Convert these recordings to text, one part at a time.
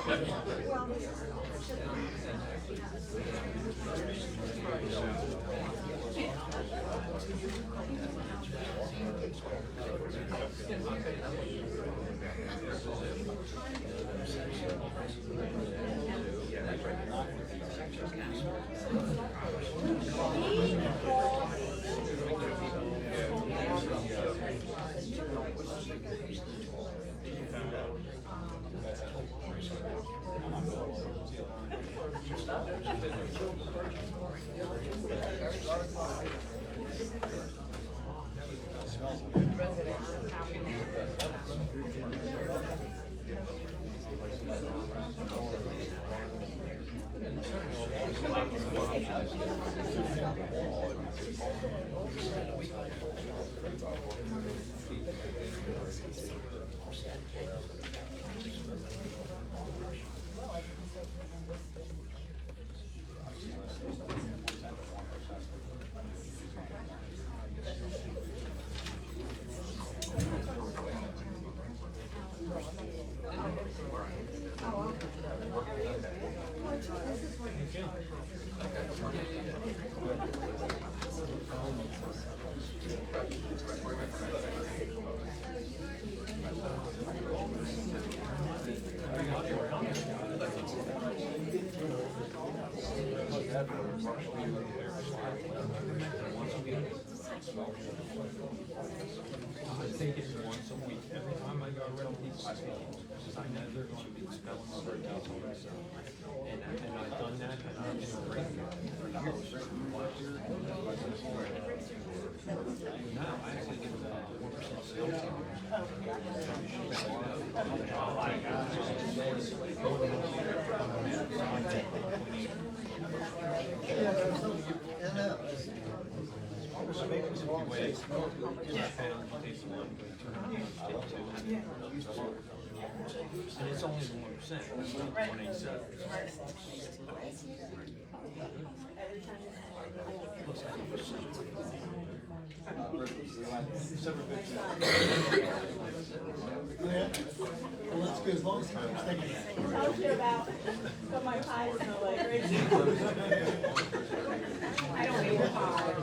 I think it's once a week. Every time I go around these I know they're going to be spelling straight out. And I've done that, and I've been great for years. Now I actually get 1% sales. And it's only the 1%. It's not 187. Well, that's good as long as I'm thinking. I told you about put my pies in the leg. I don't eat pie.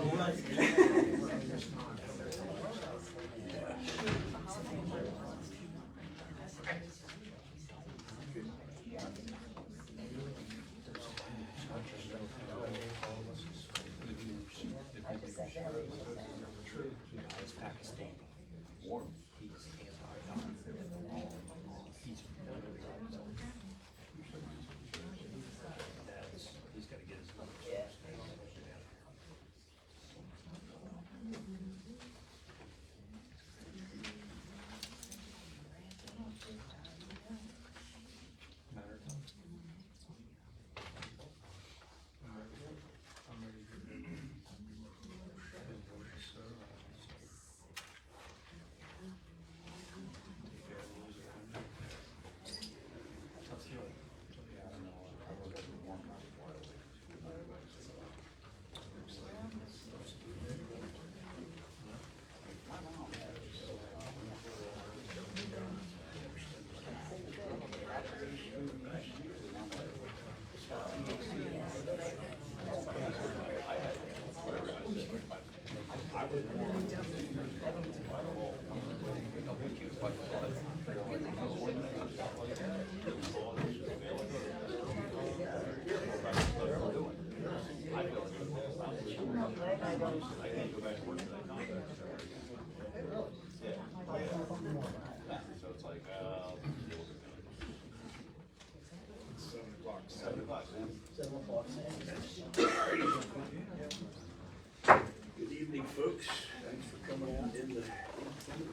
Good evening, folks. Thanks for coming out in the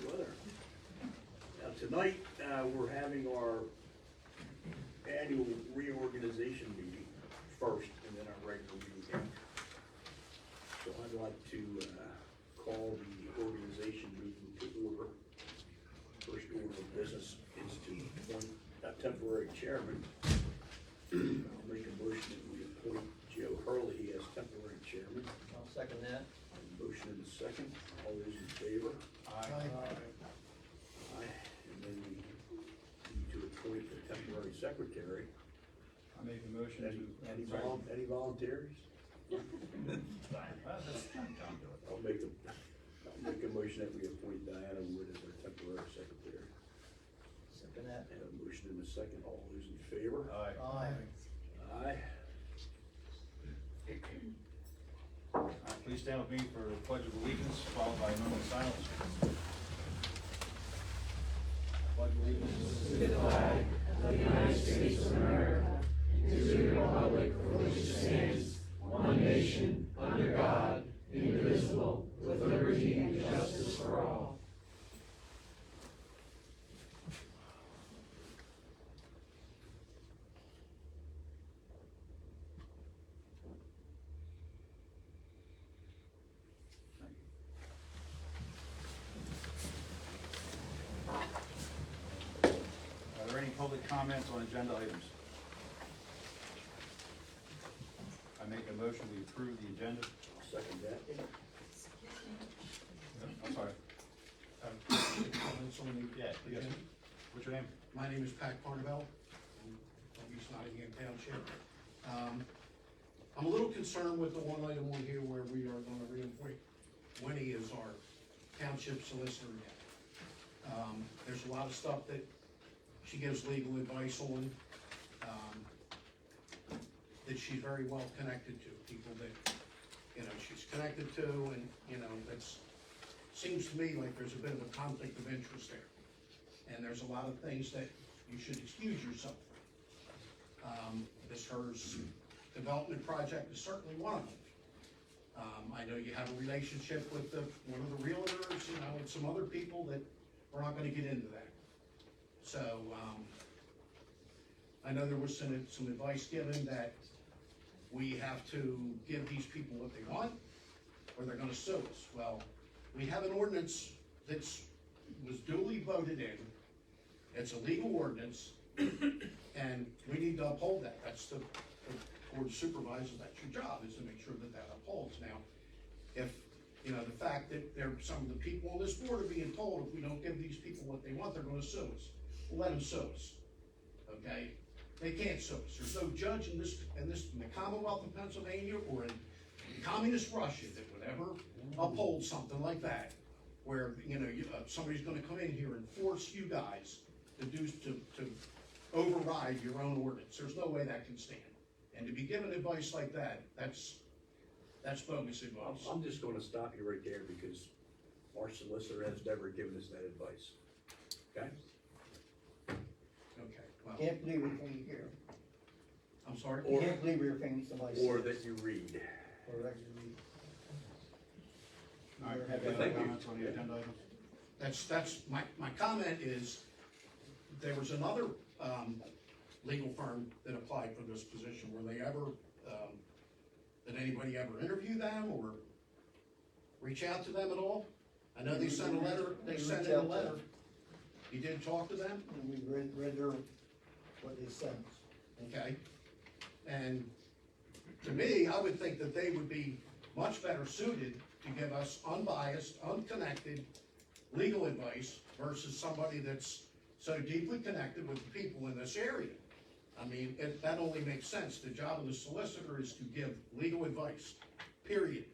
weather. Now, tonight, we're having our annual reorganization meeting first, and then our regular meeting. So I'd like to call the organization meeting to order. First order of business is to appoint a temporary chairman. I'll make a motion that we appoint Joe Hurley as temporary chairman. I'll second that. Motion in a second. All those in favor? Aye. Aye. And then we need to appoint the temporary secretary. I make a motion to. Any volunteers? I'll make a motion that we appoint Diana Wood as our temporary secretary. Second that. And a motion in a second, all those in favor? Aye. Aye. Aye. Please stand with me for the pledge of allegiance, followed by a moment of silence. Pledge allegiance. To the flag of the United States of America, and to the republic for which it stands, one nation, under God, indivisible, with liberty and justice for all. Are there any public comments on agenda items? I make a motion, we approve the agenda. I'll second that. I'm sorry. Comments on the Yes. agenda? What's your name? My name is Pat Carnevale, from East Nottingham Township. I'm a little concerned with the one item on here where we are gonna reappoint Winnie as our township solicitor again. There's a lot of stuff that she gives legal advice on, that she's very well connected to, people that, you know, she's connected to, and, you know, that's, seems to me like there's a bit of a conflict of interest there. And there's a lot of things that you should excuse yourself from. This HERS development project is certainly one of them. I know you have a relationship with one of the realtors, you know, and some other people that, we're not gonna get into that. So, I know there was some advice given that we have to give these people what they want, or they're gonna sue us. Well, we have an ordinance was duly voted in, it's a legal ordinance, and we need to uphold that. That's the board of supervisors, that's your job, is to make sure that that upholds. Now, if, you know, the fact that some of the people on this board are being told, if we don't give these people what they want, they're gonna sue us. Well, let them sue us, okay? They can't sue us. There's no judge in the Commonwealth of Pennsylvania or in communist Russia that would ever uphold something like that, where, you know, somebody's gonna come in here and force you guys to override your own ordinance. There's no way that can stand. And to be given advice like that, that's bogus advice. I'm just gonna stop you right there because our solicitor has never given us that advice. Okay? Okay, well, Can't believe everything you hear. I'm sorry? Or- Can't believe everything somebody says. Or that you read. Or that you read. All right, Have any Thank other you. comments on the agenda items? That's, my comment is, there was another, legal firm that applied for this position. Were they ever, did anybody ever interview them or reach out to them at all? I know they sent a letter, they sent in a letter. You did talk to them? And we read their, what they sent. Okay? And to me, I would think that they would be much better suited to give us unbiased, unconnected legal advice versus somebody that's so deeply connected with the people in this area. I mean, that only makes sense. The job of the solicitor is to give legal advice, period.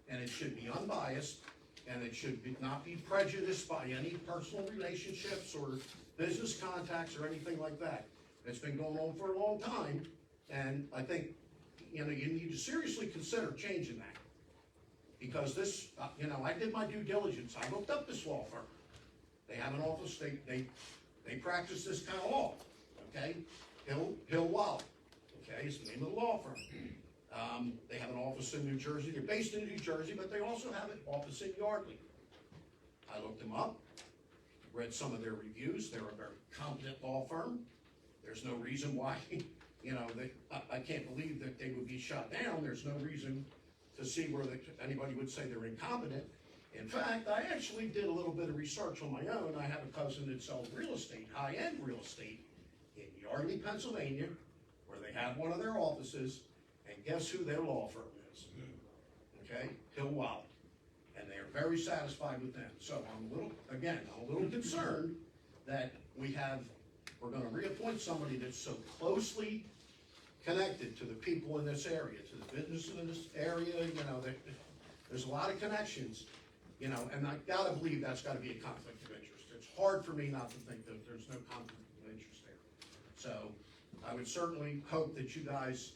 And it should be unbiased, and it should not be prejudiced by any personal relationships or business contacts or anything like that. It's been going on for a long time, and I think, you know, you need to seriously consider changing that. Because this, you know, I did my due diligence. I looked up this law firm. They have an office, they practice this kind of law, okay? Hill Wall, okay, is the name of the law firm. They have an office in New Jersey. They're based in New Jersey, but they also have an office in Yardley. I looked them up, read some of their reviews. They're a very competent law firm. There's no reason why, you know, I can't believe that they would be shut down. There's no reason to see where anybody would say they're incompetent. In fact, I actually did a little bit of research on my own. I have a cousin that sells real estate, high-end real estate, in Yardley, Pennsylvania, where they have one of their offices, and guess who their law firm is? Okay, Hill Wall. And they are very satisfied with them. So I'm a little concerned that we're we're gonna reappoint somebody that's so closely connected to the people in this area, to the businesses in this area, you know, there's a lot of connections, you know, and I gotta believe that's gotta be a conflict of interest. It's hard for me not to think that there's no conflict of interest there. So, I would certainly hope that you guys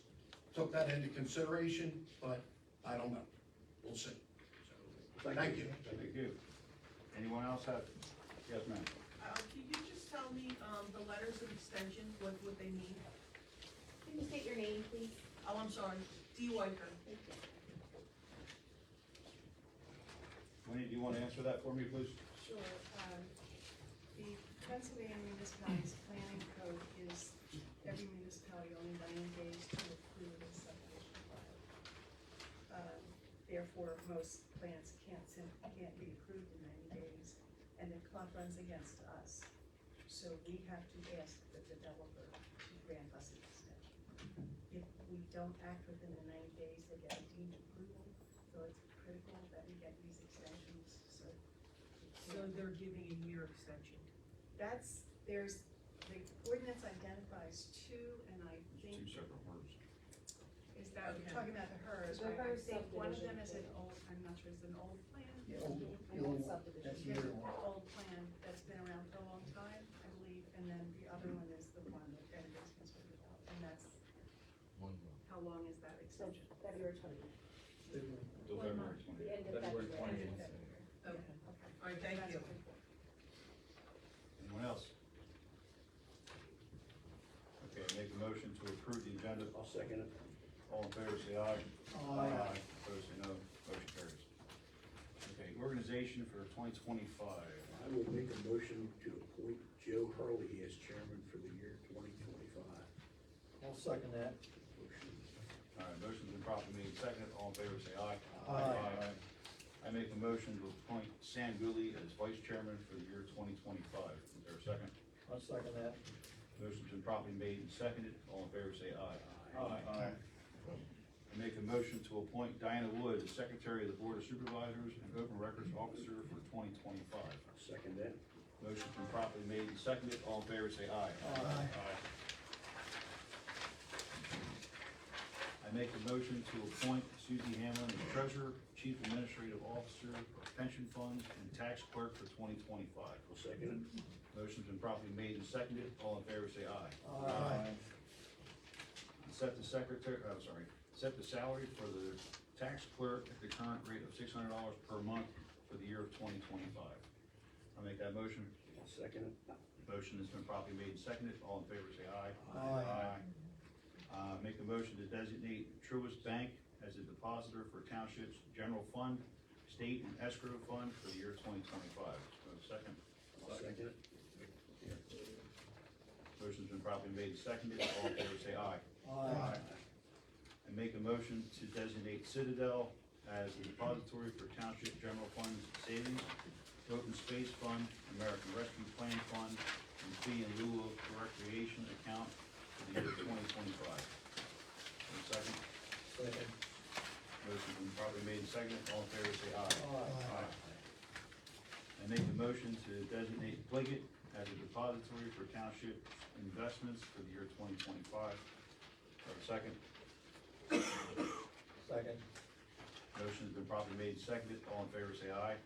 took that into consideration, but I don't know. We'll see. So, thank you. Thank you. Anyone else have? Yes, ma'am. Can you just tell me, the letters of extension, what they mean? Can you state your name, please? Oh, I'm sorry, D. Weicker. Winnie, do you want to answer that for me, please? Sure. The Pennsylvania Municipalities Planning Code is every municipality only 90 days to approve a subdivision plan. Therefore, most plans can't be approved in 90 days, and the clock runs against us. So we have to ask the developer to grant us an extension. If we don't act within the 90 days, they get a deemed approval, so it's critical that we get these extensions, so. So they're giving a year extension. There's, the ordinance identifies two, and I Two think, separate words. is that, we're Okay. talking about the HERS, The right? I HERS think one of them is subdivision. an old, I'm not sure, it's an old plan. Yeah, old, And one subdivision. that's There's year an one. old plan that's been around for a long time, I believe, and then the other one is the one that everybody's concerned about, and that's, how long is that So extension? February 20th. November The 20th. end of February February. 20th. Okay, Okay. all right, thank That's you. what we want. Anyone else? Okay, make a motion to approve the agenda. I'll second it. All in favor, say aye. Aye. Opposed, say no. Motion carries. Okay, organization for 2025. I will make a motion to appoint Joe Hurley as chairman for the year 2025. I'll second that. All right, motion's been properly made, seconded. All in favor, say aye. Aye. I make a motion to appoint Sam Gooley as vice chairman for the year 2025. Is there a second? I'll second that. Motion's been properly made and seconded. All in favor, say aye. Aye. I make a motion to appoint Diana Wood as secretary of the Board of Supervisors and Open Records Officer for 2025. Second that. Motion's been properly made and seconded. All in favor, say aye. Aye. I make a motion to appoint Susie Hamlin as treasurer, chief administrative officer of pension funds, and tax clerk for 2025. I'll second it. Motion's been properly made and seconded. All in favor, say aye. Aye. Set the set the salary for the tax clerk at the current rate of $600 per month for the year of 2025. I'll make that motion. I'll second it. Motion has been properly made and seconded. All in favor, say aye. Aye. Make a motion to designate Truist Bank as a depositor for Township's general fund, state and escrow fund for the year 2025. Second. I'll second it. Motion's been properly made and seconded. All in favor, say aye. Aye. And make a motion to designate Citadel as a depository for Township General Fund Savings, Open Space Fund, American Rescue Plan Fund, and fee in lieu of recreation account for the year 2025. Second. Second. Motion's been properly made and seconded. All in favor, say aye. Aye. I make a motion to designate Pliggett as a depository for Township investments for the year 2025. Second. Second. Motion's been properly made and seconded. All in favor, say aye.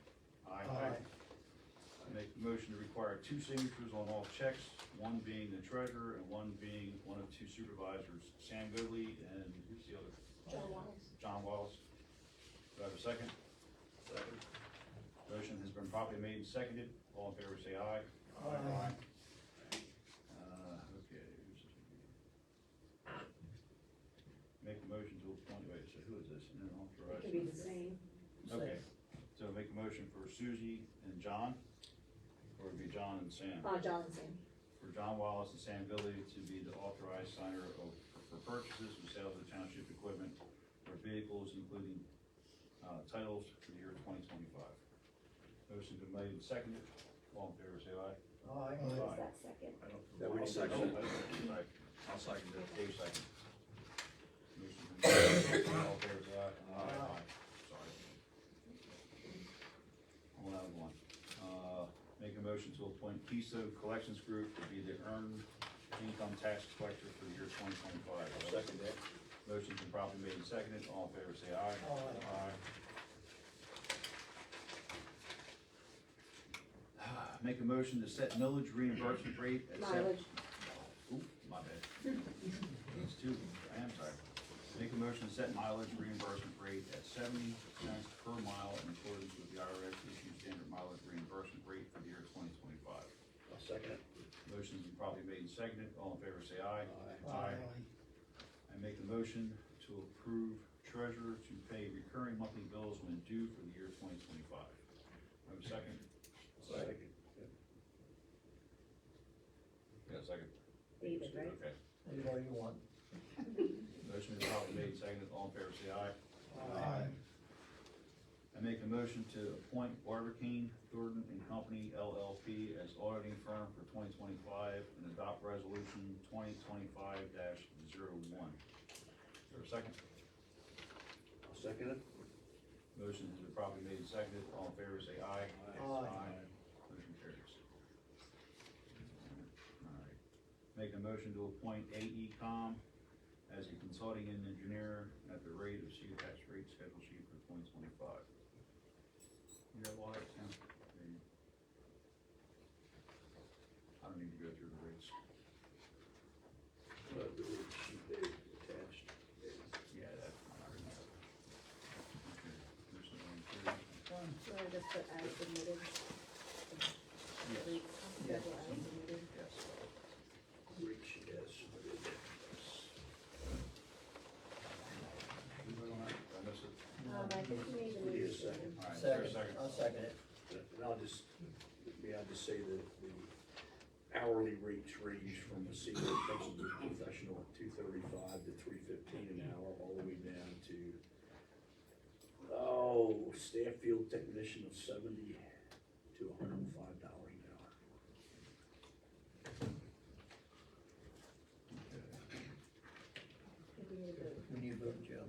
Aye. I make a motion to require 2 signatures on all checks, one being the treasurer and one being one of 2 supervisors, Sam Goodley and who's the other? John Wallace. John Wallace. Do I have a second? Second. Motion has been properly made and seconded. All in favor, say aye. Aye. Okay. Make a motion to appoint, wait, so who is this? And then It authorize. could be the same. Okay, so make a motion for Susie and John, or it'd be John and Sam? John and Sam. For John Wallace and Sam Billy to be the authorized signer of, for purchases and sales of township equipment or vehicles, including, titles for the year 2025. Motion's been made and seconded. All in favor, say aye. Aye. Who was that second? I'll second it. Sorry. I'll second it. Dave second. Motion's been made. All in favor, say aye. Sorry. I'll have one. Make a motion to appoint Keystone Collections Group to be the earned income tax collector for the year 2025. Second that. Motion's been properly made and seconded. All in favor, say aye. Aye. Make a motion to set millage reimbursement rate at Mileage. Ooh, my bad. These two, I am sorry. Make a motion to set mileage reimbursement rate at 70 cents per mile in accordance with the IRS issued standard mileage reimbursement rate for the year 2025. I'll second it. Motion's been properly made and seconded. All in favor, say aye. Aye. I make a motion to approve treasurer to pay recurring monthly bills when due for the year 2025. Have a second? Second. Yeah, second. David, right? Okay. Anybody you want. Motion is properly made and seconded. All in favor, say aye. Aye. I make a motion to appoint Barbicane, Thornton and Company LLP as auditing firm for 2025 and adopt resolution 2025-01. Is there a second? I'll second it. Motion has been properly made and seconded. All in favor, say aye. Aye. Motion carries. Alright. Make a motion to appoint AECom as a consulting and engineer at the rate of C tax rate schedule sheet for 2025. You have all that, Tim? There you- I don't need to go through the rates. The rate sheet they attached. Yeah, that's fine, I already know. Okay, there's the one, two. So I just put as submitted. Yes. Rate schedule as submitted. Yes. Rate sheet has submitted. Did I miss it? I think you made the We need a motion. second. All right, is there a Second, second? I'll second it. And I'll just, may I just say that the hourly rates range from a senior principal professional at $235 to $315 an hour, all the way down to, staff field technician of $70 to $105 an hour. I think we need to vote. We need to vote, Joe.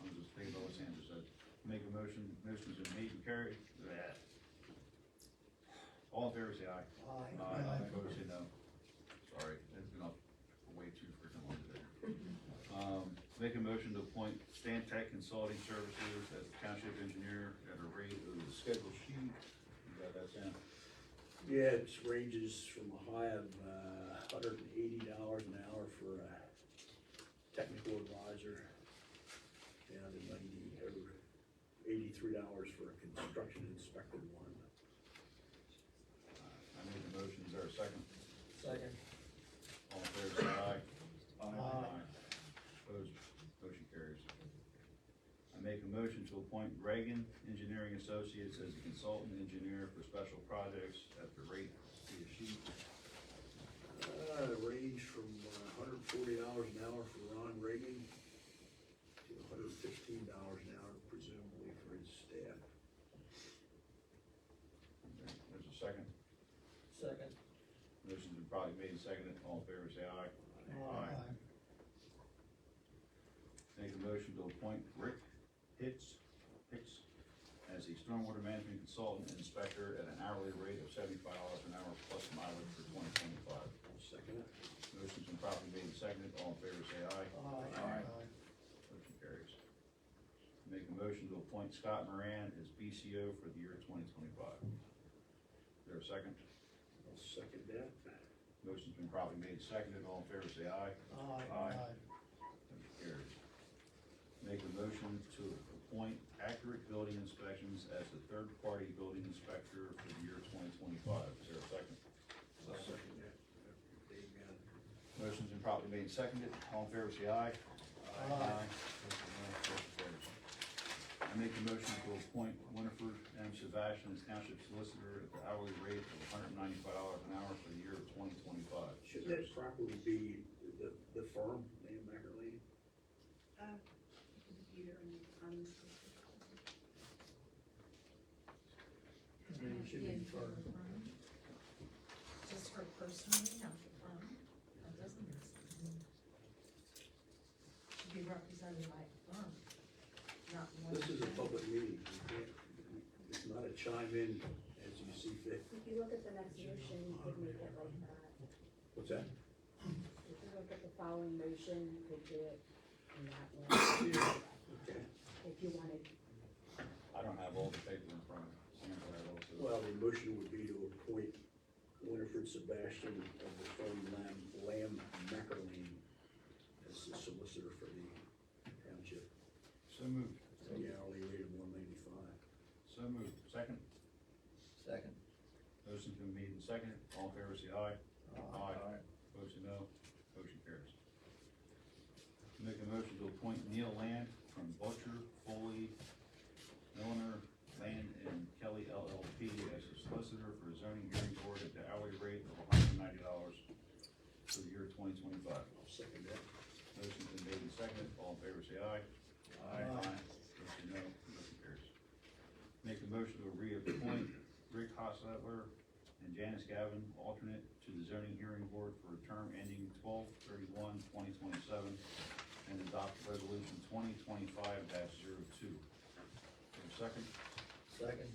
I'm just thinking about what Sandra said. Make a motion's been made and carried. Bleh. All in favor, say aye. Aye. Opposed, say no. Sorry, it's been up way too freaking long today. Make a motion to appoint Stantec Consulting Services as township engineer at a rate of the schedule sheet. You got that, Sam? Yeah, it ranges from a high of $180 an hour for a technical advisor, down to $83 for a construction inspector one. I made the motion. Is there a second? Second. All in favor, say aye. Aye. Opposed, motion carries. I make a motion to appoint Reagan Engineering Associates as a consultant engineer for special projects at the rate, see a sheet. Range from $140 an hour for Ron Reagan to $115 an hour presumably for his staff. Okay, there's a second. Second. Motion's been probably made and seconded. All in favor, say aye. Make a motion to appoint Rick Hicks as a stormwater management consultant and inspector at an hourly rate of $75 an hour plus mileage for 2025. I'll second it. Motion's been properly made and seconded. All in favor, say aye. Motion carries. Make a motion to appoint Scott Moran as BCO for the year 2025. Is there a second? I'll second that. Motion's been properly made and seconded. All in favor, say aye. Motion carries. Make a motion to appoint Accurate Building Inspections as the third-party building inspector for the year 2025. Is there a second? I'll second that. Dave got it. Motion's been properly made and seconded. All in favor, say aye. Motion carries. I make a motion to appoint Winifred M. Sebastian as township solicitor at the hourly rate of $195 an hour for the year of 2025. Should that properly be the firm, name McErlane? Either on this. It should be for, Just for personally, township firm, that doesn't make sense. Should be represented by a firm, not one. This is a public meeting. You can't, it's not a chime in as you see fit. If you look at the next motion, you could make it like that. What's that? If you look at the following motion, you could do it in that way, Okay. if you wanted. I don't have all the papers in front of me. Someone will have those. Well, the motion would be to appoint Winifred Sebastian of the firm Lamb McElwain as the solicitor for the township. So moved. At the hourly rate of $1.95. So moved. Second? Second. Motion's been made and seconded. All in favor, say aye. Aye. Opposed, say no. Motion carries. Make a motion to appoint Neil Land from Butcher, Foley, Milliner, Land, and Kelly LLP as the solicitor for the zoning hearing board at the hourly rate of $190 for the year 2025. I'll second that. Motion's been made and seconded. All in favor, say aye. Aye. Opposed, say no. Motion carries. Make a motion to reappoint Rick Hostetler and Janice Gavin, alternate to the zoning hearing board for a term ending 12/31/2027, and adopt resolution 2025-02. Second? Second.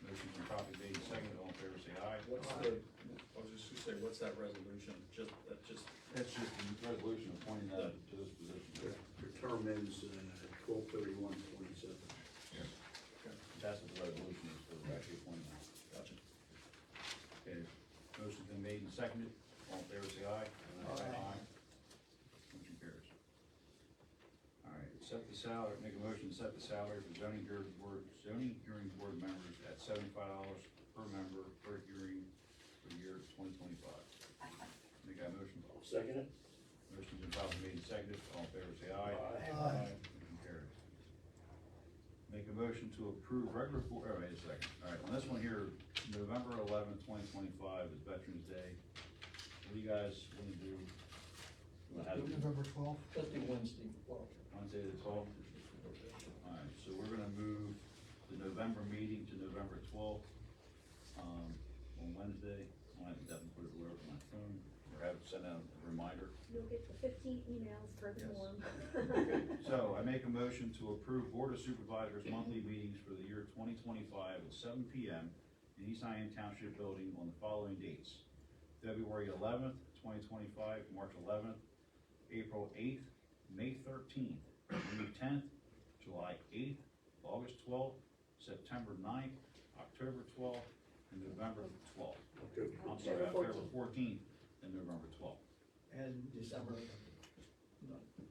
Motion's been properly made and seconded. All in favor, say aye. What's the, I was just gonna say, what's that resolution? That's just, That's just the resolution appointing that to this position. Your term ends 12/31/27. That's what the resolution is for actually appointing that. gotcha. Okay, motion's been made and seconded. All in favor, say aye. Aye. Motion carries. All right, set the salary, make a motion to set the salary for zoning hearing board members at $75 per member per hearing for the year 2025. Make that motion. I'll second it. Motion's been properly made and seconded. All in favor, say aye. Aye. Motion carries. Make a motion to approve regular board, oh, wait a second. All right, on this one here, November 11th, 2025 is Veterans Day. What do you guys want to do? You wanna have it November 12th? Let's do Wednesday, well. Wednesday the 12th? All right, so we're gonna move the November meeting to November 12th, on Wednesday. I have to definitely put it wherever on my phone, or have it send out a reminder. You'll get the 15 emails per Yes. form. So I make a motion to approve Board of Supervisors monthly meetings for the year 2025 at 7 p.m. in East Nottingham Township Building on the following dates: February 11th, 2025, March 11th, April 8th, May 13th, June 10th, July 8th, August 12th, September 9th, October 12th, and November 12th. Okay. I'm sorry, October 14th and November 12th. And December.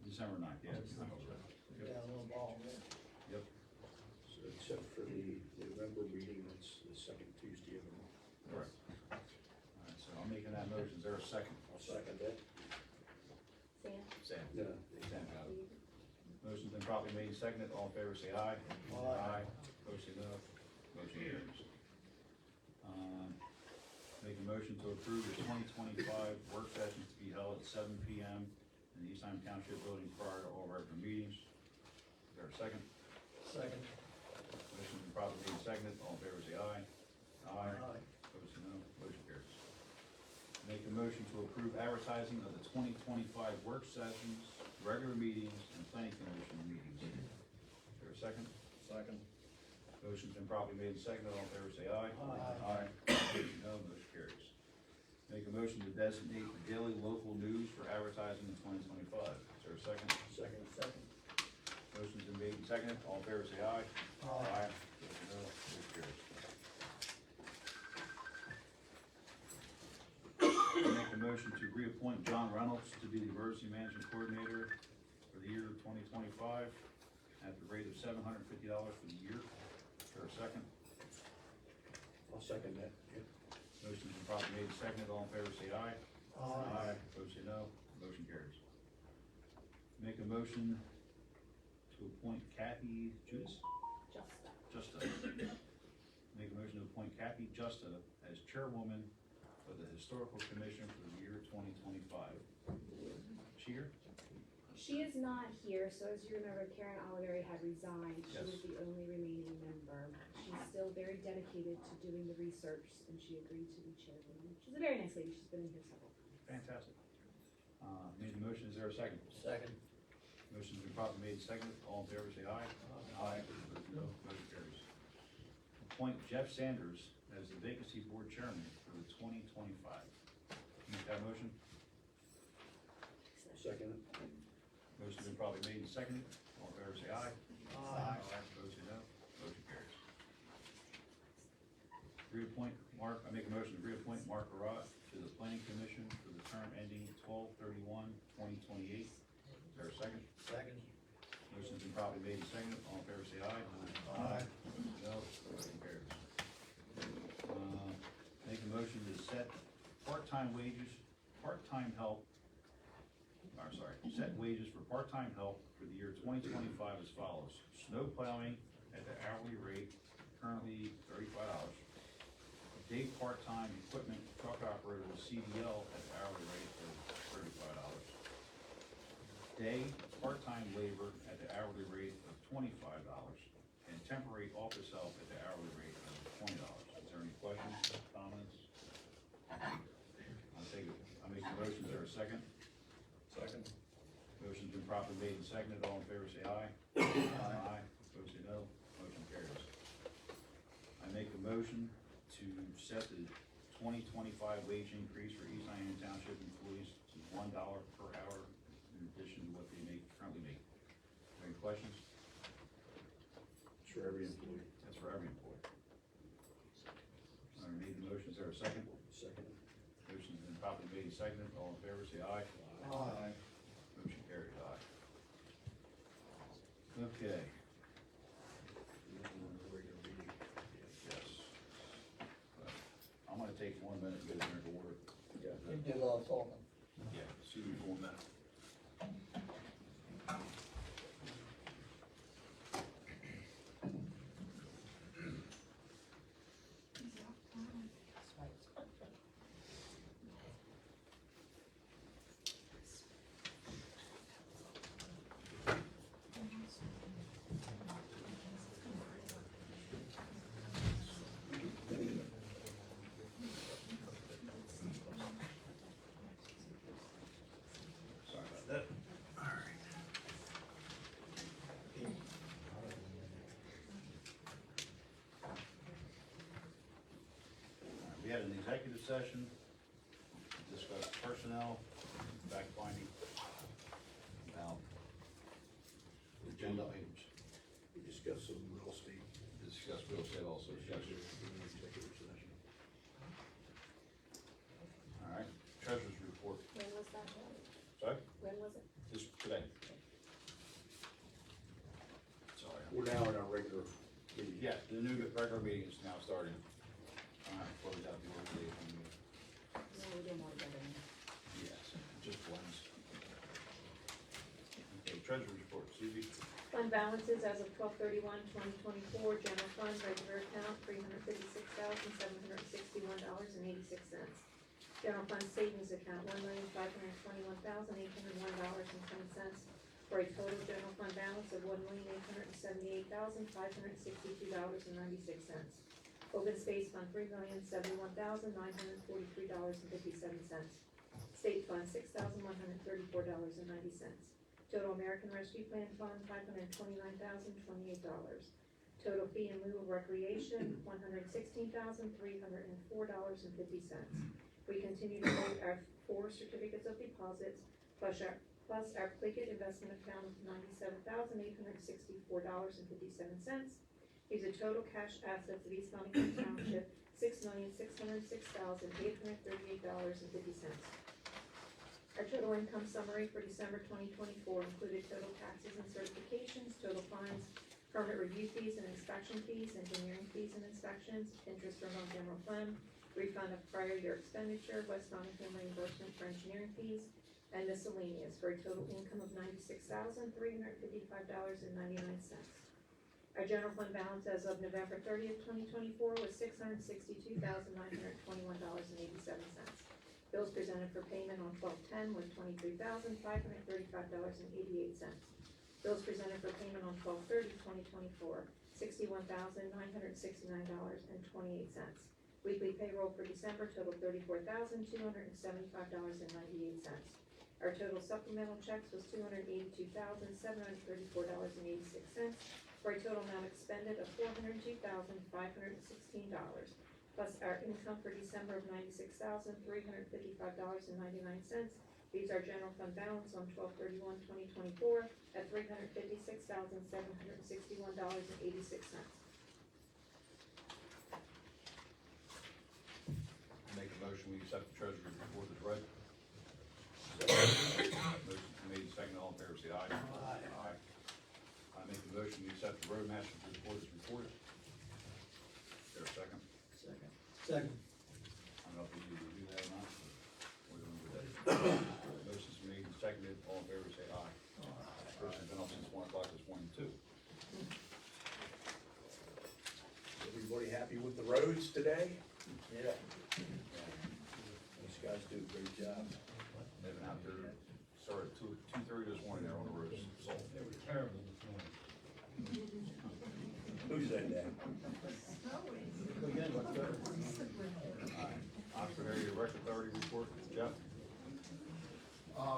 December 9th, yeah. Down on the ball, yeah. Yep, So except for the November meeting, that's the second Tuesday of the month. correct. All right, so I'm making that motion. Is there a second? I'll second that. Sam? Sam. No. Sam got it. Motion's been properly made and seconded. All in favor, say aye. Aye. Opposed, say no. Motion carries. Make a motion to approve the 2025 work sessions to be held at 7 p.m. in the East Lyme Township Building prior to all regular meetings. Is there a second? Second. Motion's been properly made and seconded. All in favor, say aye. Aye. Opposed, say no. Motion carries. Make a motion to approve advertising of the 2025 work sessions, regular meetings, and planning commission meetings. Is there a second? Second. Motion's been properly made and seconded. All in favor, say aye. Aye. Opposed, no. Motion carries. Make a motion to designate the daily local news for advertising in 2025. Is there a second? Second. Second. Motion's been made and seconded. All in favor, say aye. Aye. Opposed, no. Motion carries. Make a motion to reappoint John Reynolds to be the emergency management coordinator for the year 2025 at the rate of $750 for the year. Is there a second? I'll second that. Yeah. Motion's been properly made and seconded. All in favor, say aye. Aye. Opposed, say no. Motion carries. Make a motion to appoint Kathy Justa. Make a motion to appoint Kathy Justa as chairwoman of the Historical Commission for the year 2025. She here? She is not here, so as you remember, Karen Oliveri had resigned. She Yes. was the only remaining member. She's still very dedicated to doing the research, and she agreed to be chairwoman. She's a very nice lady. She's been in here several times. Fantastic. Made the motion. Is there a second? Second. Motion's been properly made and seconded. All in favor, say aye. Opposed, no. Motion carries. Appoint Jeff Sanders as the vacancy board chairman for the 2025. Make that motion. Second. Motion's been probably made and seconded. All in favor, say aye. Aye. Opposed, say no. Motion carries. Reappoint Mark, I make a motion to reappoint Mark Barat to the planning commission for the term ending 12/31/2028. Is there a second? Second. Motion's been probably made and seconded. All in favor, say aye. Aye. No. Motion carries. Make a motion to set part-time wages, part-time help, set wages for part-time help for the year 2025 as follows. Snow plowing at the hourly rate, currently $35. Day part-time equipment truck operator with CDL at the hourly rate of $35. Day part-time labor at the hourly rate of $25. And temporary office help at the hourly rate of $20. Is there any questions, comments? I'll make a motion. Is there a second? Second. Motion's been properly made and seconded. All in favor, say aye. Aye. Opposed, say no. Motion carries. I make a motion to set the 2025 wage increase for East Nottingham Township employees to $1 per hour in addition to what they currently make. Any questions? It's for every employee. That's for every employee. I made the motion. Is there a second? Second. Motion's been properly made and seconded. All in favor, say aye. Aye. Motion carries, aye. Okay. Yes. I'm gonna take 1 minute and get a drink of water. You did a lot of talking. Yeah, see you in 1 minute. Sorry about that. All right. We had an executive session, discussed personnel, fact finding, about agenda items. We discussed some real estate. Discuss real estate also, yes. Executive session. All right, treasurer's report. When was that? Sorry? When was it? Just today. Sorry. We're now in our regular meeting. Yeah, the new regular meeting is now starting. All right, close out the organization meeting. No, we didn't want to get in. Yes, just blends. Okay, treasurer's report, Suzie. Fund balances as of 12/31/2024, general fund, regular account, $356,761.86. General fund savings account, $1,521,801.20, for a total general fund balance of $1,878,562.96. Open space fund, $3,071,943.57. State fund, $6,134.90. Total American Rescue Plan Fund, $529,028. Total fee in lieu of recreation, $116,304.50. We continue to hold our 4 certificates of deposits, plus our Pliget investment account of $97,864.57. These are total cash assets of East Nottingham Township, $6,606,838.50. Our total income summary for December 2024 included total taxes and certifications, total fines, permit review fees and inspection fees, engineering fees and inspections, interest from general fund, refund of prior year expenditure, West Nottingham reimbursement for engineering fees, and miscellaneous, for a total income of $96,355.99. Our general fund balance as of November 30th, 2024 was $662,921.87. Bills presented for payment on 12/10 was $23,535.88. Bills presented for payment on 12/30/2024, $61,969.28. Weekly payroll for December totaled $34,275.98. Our total supplemental checks was $282,734.86, for a total amount expended of $402,516. plus our income for December of $96,355.99. These are general fund balance on 12/31/2024 at $356,761.86. Make a motion, we accept the treasurer's report as read. Motion made, second, all in favor, say aye. Aye. I make a motion, we accept the roadmaster's report as reported. Is there a second? Second. I don't know if we need to do that or not. We're gonna do that. Motion's made and seconded, all in favor, say aye. Person's been up since 1 o'clock this morning, too. Everybody happy with the roads today? Yeah. These guys do a great job. They've been out there, started at 2:30 this morning, they're on the roads. They were terrible this morning. Who said that? Again, what's better? Oxford Area Rec Authority report, Jeff?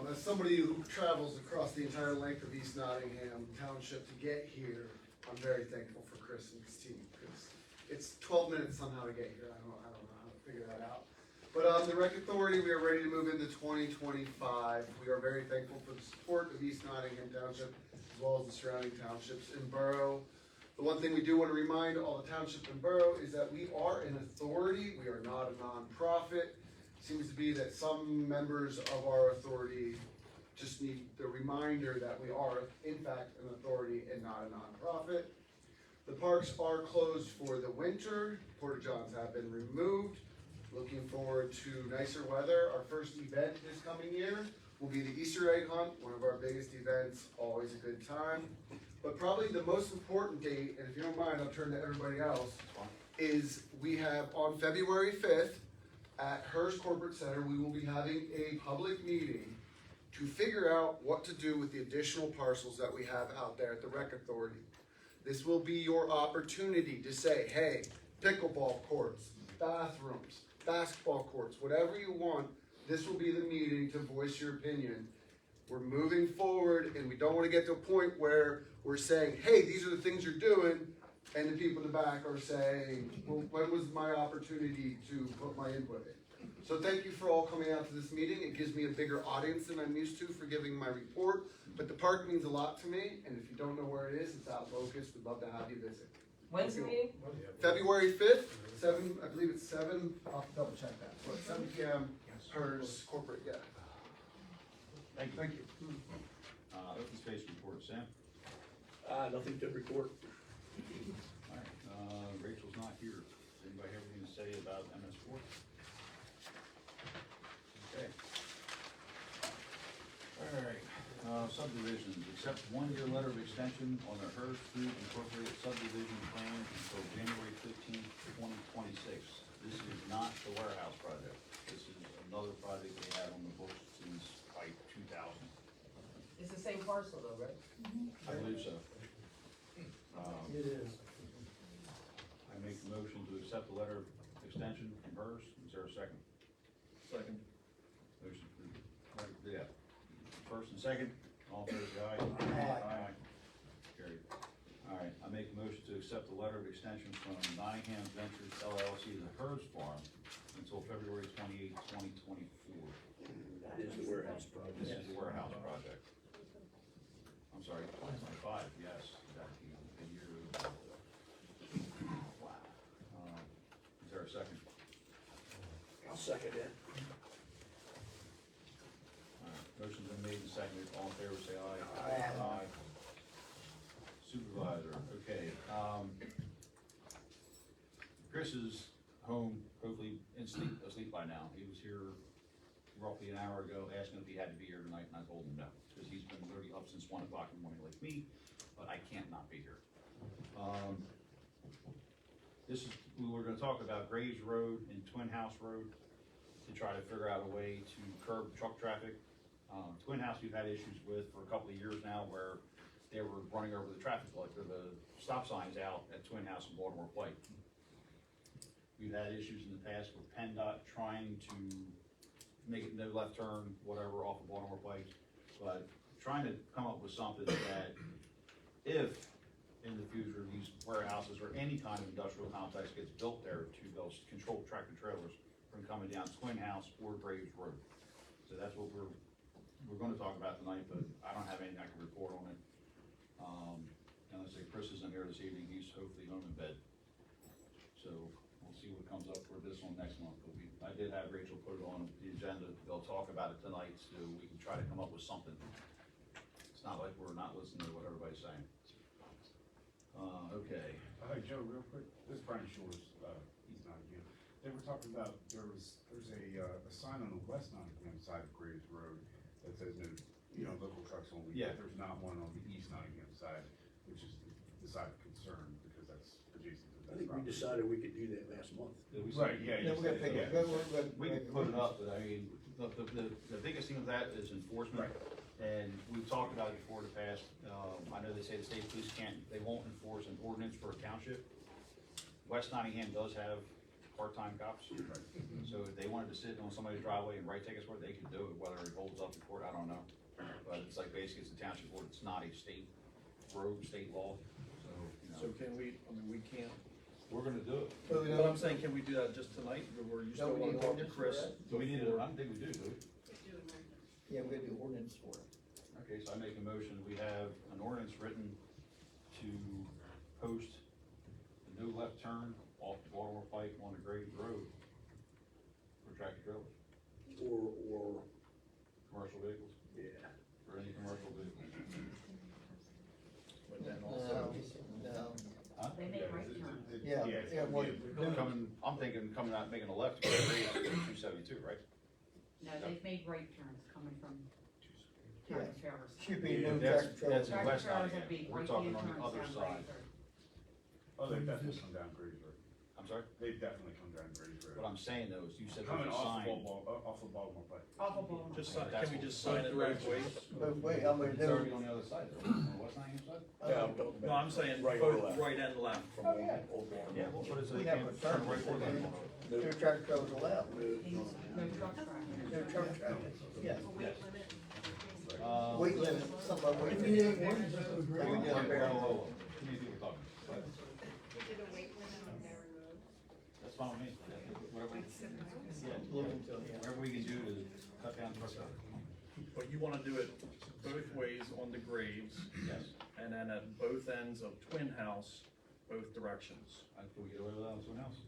As somebody who travels across the entire length of East Nottingham Township to get here, I'm very thankful for Chris and his team, because it's 12 minutes somehow to get here. I don't know how to figure that out. But the Rec Authority, we are ready to move into 2025. We are very thankful for the support of East Nottingham Township, as well as the surrounding townships and borough. The one thing we do want to remind all the township and borough is that we are an authority. We are not a nonprofit. Seems to be that some members of our authority just need the reminder that we are, in fact, an authority and not a nonprofit. The parks are closed for the winter. Porta johns have been removed. Looking forward to nicer weather. Our first event this coming year will be the Easter egg hunt, one of our biggest events, always a good time. But probably the most important date, and if you don't mind, I'll turn to everybody else, is we have on February 5th at Hearst Corporate Center, we will be having a public meeting to figure out what to do with the additional parcels that we have out there at the Rec Authority. This will be your opportunity to say, hey, pickleball courts, bathrooms, basketball courts, whatever you want, this will be the meeting to voice your opinion. We're moving forward, and we don't want to get to a point where we're saying, hey, these are the things you're doing, and the people in the back are saying, well, when was my opportunity to put my input in? So thank you for all coming out to this meeting. It gives me a bigger audience than I'm used to for giving my report, but the park means a lot to me, and if you don't know where it is, it's out Locust. We'd love to have you visit. When's the meeting? February 5th, 7, I believe it's 7, I'll double check that, but 7 p.m. Hers corporate, yeah. Thank you. Thank you. Open space report, Sam? Nothing to report. Alright, Rachel's not here. Does anybody have anything to say about MS4? Okay. Alright, subdivisions, accept 1-year letter of extension on the Hearst Food Incorporated subdivision plan until January 15th, 2026. This is not the warehouse project. This is another project they had on the books since like 2000. It's the same parcel though, right? I believe so. It is. I make a motion to accept the letter of extension from Hearst. Is there a second? Second. Motion approved. Yeah. First and second, all in favor, say aye. Aye. Carried. All right, I make a motion to accept the letter of extension from Nottingham Ventures LLC to the Hearst Farm until February 28, 2024. That is the warehouse project. This is the warehouse project. I'm sorry, 2025, yes, exactly, a year. Wow. Is there a second? I'll second it. All right, motion's been made and seconded, all in favor, say aye. Aye. Supervisor, okay, Chris is home, hopefully asleep by now. He was here roughly an hour ago, asking if he had to be here tonight, and I told him no, because he's been literally up since 1 o'clock in the morning like me, but I can't not be here. We were gonna talk about Graves Road and Twin House Road to try to figure out a way to curb truck traffic. Twin House we've had issues with for a couple of years now where they were running over the traffic light, or the stop signs out at Twin House and Baltimore Pike. We've had issues in the past with PennDOT trying to make it no left turn, whatever, off of Baltimore Pike, but trying to come up with something that if in the future, these warehouses or any kind of industrial complex gets built there to build, control tractor trailers from coming down Twin House or Graves Road. So that's what we're gonna talk about tonight, but I don't have anything I can report on it. And let's say Chris isn't here this evening, he's hopefully home in bed. So we'll see what comes up for this one next month, but I did have Rachel put it on the agenda, they'll talk about it tonight, so we can try to come up with something. It's not like we're not listening to what everybody's saying. Okay. Hey, Joe, real quick, this is Brian Shores, he's not here. They were talking about, there's a sign on the West Nottingham side of Graves Road that says no, local trucks only. Yeah. But there's not one on the East Nottingham side, which is the side of concern, because that's adjacent to that I think we property. decided we could do that last month. Right, yeah. Yeah, you we gotta said pick so. it, We can put it up, but I mean, the biggest thing with that is enforcement. Right. And we've talked about it before in the past, I know they say the state police they won't enforce an ordinance for a township. West Nottingham does have part-time cops. So if they wanted to sit on somebody's driveway and write tickets for it, they could do it, whether it holds up in court, I don't know. But it's like basically it's a township board, it's not a state road, state law, so, So can we, I mean, we can't, we're gonna do it. But we but don't- I'm saying, can we do that just tonight, or you still No, we wanna need talk to ordinance for Chris? that. Do we need it? I don't think we do we? Yeah, we gotta do ordinance for it. Okay, so I make a motion, we have an ordinance written to post the no left turn off the Baltimore Pike on the Graves Road for tractor trailers, Or, commercial vehicles, yeah. for any commercial vehicle. But then No, also, no, Huh? They make right turns. yeah, it's yeah, gonna well, be a- Coming, I'm thinking coming out, making a left to go to Graves, 272, right? No, they've made right turns coming from yeah, tractor trailers. should be Yeah, no that's- tractor trailer. that's in Tractor West trailers Nottingham. would be We're right talking hand on the turns other down side. Graves Road. Oh, they definitely come down Graves Road. I'm sorry? They definitely come down Graves Road. What I'm saying though is you said Coming there's a off sign. off of Baltimore Pike. Off of Baltimore. just, That's can we what- just sign it both ways? But wait, I'm gonna It's already do, on the other side though, on the West Nottingham side? No, I'm saying Right or both left? right and left from Oh, yeah. Old Baltimore. Yeah, we'll put it so we they have a can't turn turn, right or left. no tractor trailers allowed, No truck traffic. no truck traffic, yeah. A weight limit. Weight limit, something about weight limit. Like we did on Bear Road. Whoa. Too many people talking. But We did a weight limit on Barron Road. That's fine with me. Whatever, whatever we can do to cut down truck traffic. But you wanna do it both ways on the Graves, Yes. and then at both ends of Twin House, both directions. I think we get away with that on Twin House.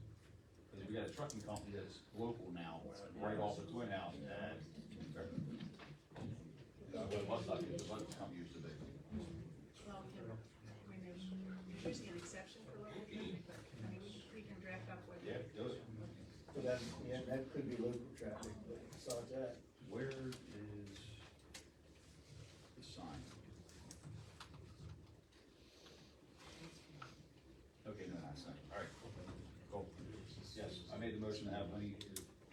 Because we got a trucking company that's local now, right off of Twin House, and the bus stop, the bus company used to be. Well, when there's usually an exception for local traffic, but, I mean, we can draft up what. Yeah, do it. So that, yeah, that could be local traffic, but besides that, Where is the sign? Okay, no, that's not, all right, cool. Yes, I made the motion to have Lenny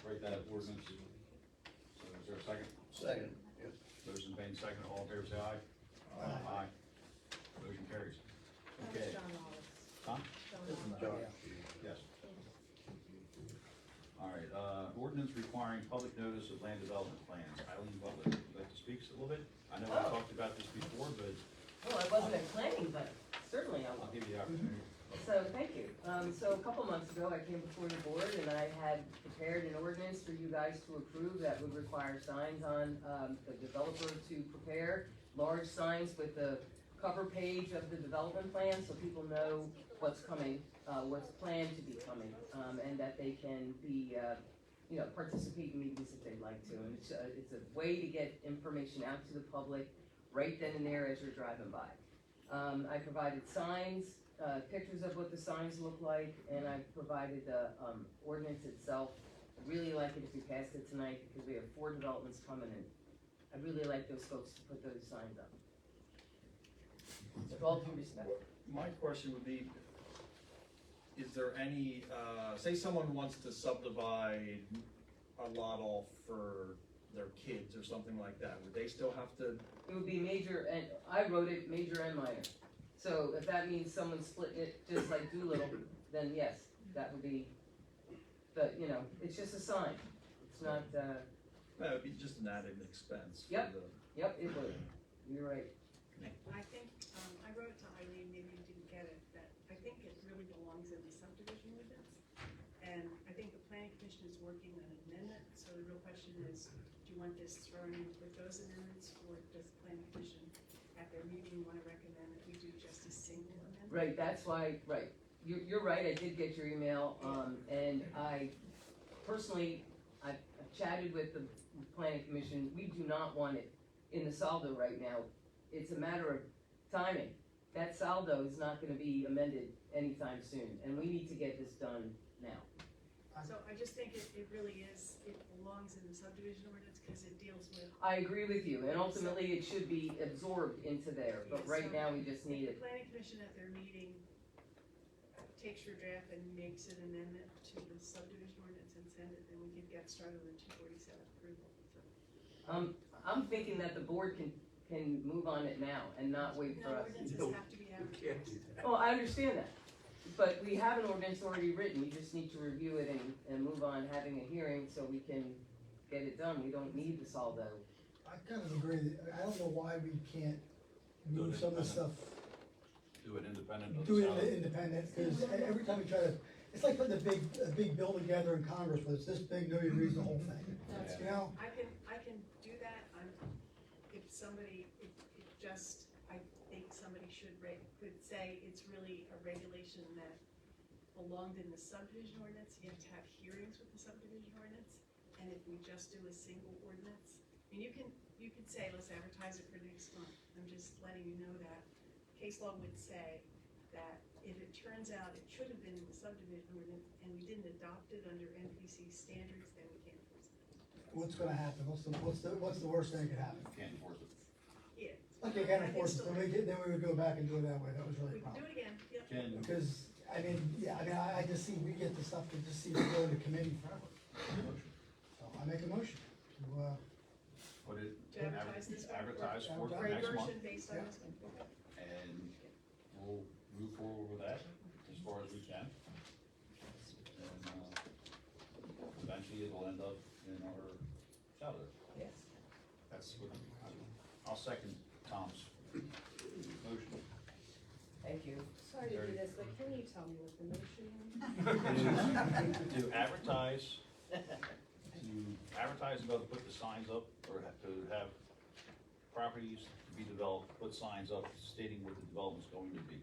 write that ordinance. So is there a second? second, Motion made second, all in favor say aye. Aye. Motion carries. That was Okay, John Wallace. huh? John Wallace. Yes. All right, ordinance requiring public notice of land development plans. Eileen Butler, would you like to speak a little bit? I know we talked about this before, but Well, I wasn't planning, but certainly I I'll will. give you the opportunity. So, thank you. So a couple months ago, I came before the board and I had prepared an ordinance for you guys to approve that would require signs on, the developer to prepare large signs with the cover page of the development plan, so people know what's coming, what's planned to be coming, and that they can be, participate in meetings if they'd like to. And it's a way to get information out to the public right then and there as you're driving by. I provided signs, pictures of what the signs look like, and I provided the, ordinance itself. I'd really like it if you passed it tonight, because we have 4 developments coming in. I'd really like those folks to put those signs up. With all due respect. My question would be, is there any, say someone wants to subdivide a lot off for their kids or something like that, would they still have to? It would be major, and I wrote it major and minor. So if that means someone splitting it just like Doolittle, then yes, that would be, but, it's just a sign. It's not, That would be just an added expense. for Yep. the- yep, it would. You're right. I think, I wrote it to Eileen, maybe you didn't get Commission is working on an amendment, so the real question is, do you want this thrown in with those amendments, or does the Planning Commission at their meeting want to recommend that we do just a single amendment? Right, that's why, right, you're right, I did get your email, and I personally, I've chatted with the planning commission, we do not want it in the saldo right now. It's a matter of timing. That saldo is not gonna be amended anytime soon, and we need to get this done now. So I just think it really is, it belongs in the subdivision ordinance, because it deals with. I agree with you, and ultimately it should be absorbed into there, but Yeah, right so now we just need If it. the planning commission at their meeting takes your draft and makes an amendment to the subdivision ordinance and send it, then we can get started with the 247 approval, so. I'm thinking that the board can move on it now and not wait for No, us. ordinances No, have to be we can't do advertised. that. Oh, I understand that, but we have an ordinance already written, we just need to review it and move on having a hearing so we can get it done, we don't need the saldo. I kind of agree, I don't know why we can't move some of the stuff, Do it independent of the do it salary. independent, because every time we try to, it's like putting a big bill together in Congress, but it's this big, nobody reads the whole thing. That's You know, I can do that, if somebody, it just, I think somebody could say it's really a regulation that belonged in the subdivision ordinance, you have to have hearings with the subdivision ordinance, and if we just do a single ordinance, I mean, you could say, let's advertise it for next month, I'm just letting you know that. Case law would say that if it turns out it should have been in the subdivision ordinance, and we didn't adopt it under NPC standards, then we can't enforce it. what's gonna happen, what's the worst thing that could happen? Can't enforce it. Yeah. Like, you can't enforce it, then we would go back and do it that way, that was really We a can do problem. it again, yep. Can, Because, I mean, I just see, we get the stuff, to just see it go into committee forever. So I make a motion to, put it, To advertise this one? advertise for For a next month, version based on Yeah. this one, okay. and we'll move forward with that as far as we can. And, eventually it'll end up in our salary. Yes. That's what, I'll second Tom's motion. Thank you. Sorry to do this, but can you tell me what the motion is? To advertise, and go to put the signs up, or to have properties to be developed, put signs up stating what the development's going to be.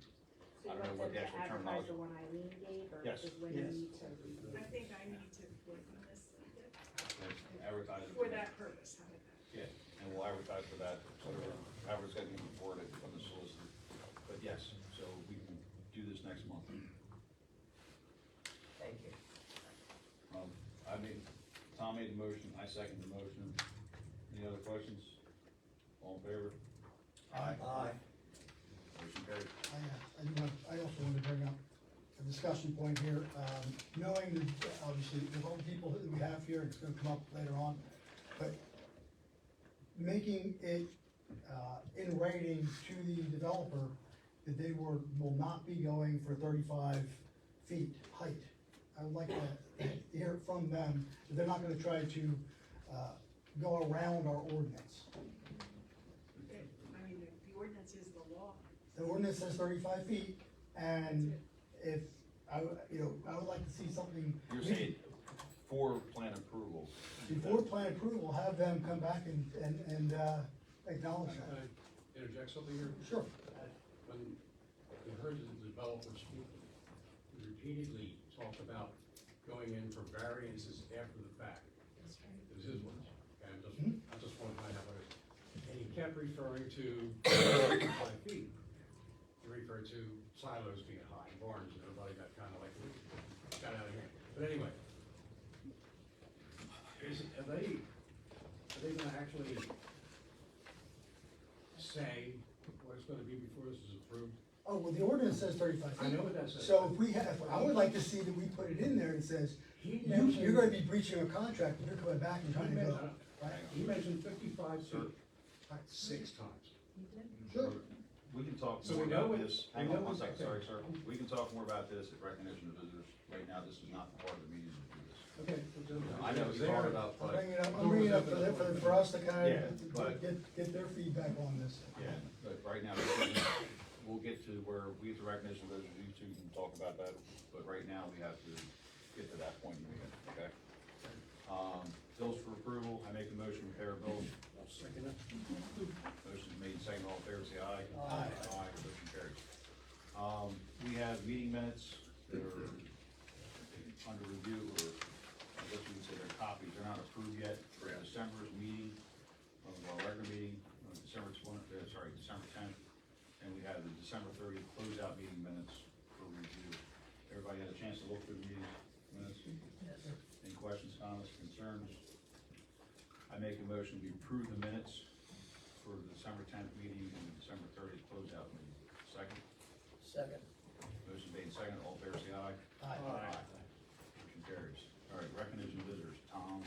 So I you don't know want what the them to actual advertise terminology. the one Eileen gave, or Yes. does Wendy need to review? I think I need to work on this Advertise it. for that purpose, how about that? Yeah, and we'll advertise for that, sort of, however it's gonna be reported from the solicitor. But yes, so we can do this next month. Thank you. Tom made the motion, I second the motion. Any other questions? All in favor? Aye. Motion carried. I also wanted to bring up a discussion point here, knowing that obviously with all the people that we have here, it's gonna come up later on, but making it, in writing to the developer that they will not be going for 35 feet height. I would like to hear from them, that they're not gonna try to, go around our ordinance. I mean, the ordinance is the law. The ordinance says 35 feet, and if, I would like to see something. You're saying for plan approval. Before plan approval, have them come back and acknowledge Can that. I interject something here? Sure. When we heard the developer speak, he repeatedly talked about going in for variances after the fact. It was his words, okay, I just wanted to find out what it is. And he kept referring to 5 feet. He referred to silos being high, barns, and everybody got kind of like, got out of here. But anyway, are they gonna actually say what it's gonna be before this is approved? Oh, well, the ordinance says 35 feet. I know what that says. So if we have, I would like to see that we put it in there and says, He you're mentioned- gonna be breaching a contract, and you're coming back and trying to go, right? He mentioned 55 feet, 6 times. Sure. We can talk So more we know about it- this, we hang know on one it's second, sorry, okay. sir. We can talk more about this at recognition of visitors. Right now, this is not part of the meeting to do this. Okay. I know you brought it up, I'm but, bringing it up for us to kind Yeah, of but- get their feedback on this. yeah, but right now, this is- we'll get to where we have the recognition of visitors, you two can talk about that, but right now, we have to get to that point in the meeting, okay? Bills for approval, I make a motion to pay our bills. I'll second it. Motion's made, second, all in favor, say aye. Aye. Aye, motion carries. We have meeting minutes that are under review, or I guess you would say they're copies, they're not approved yet for December's meeting, of our regular meeting, December 10th, and we have the December 30th closeout meeting minutes for review. Everybody had a chance to look through the meeting minutes? Yes. Any questions, comments, concerns? I make a motion to approve the minutes for the December 10th meeting and the December 30th closeout meeting. Second? Second. Motion made second, all fair say aye. Aye. Motion carries. All right, recognition of visitors, Tom,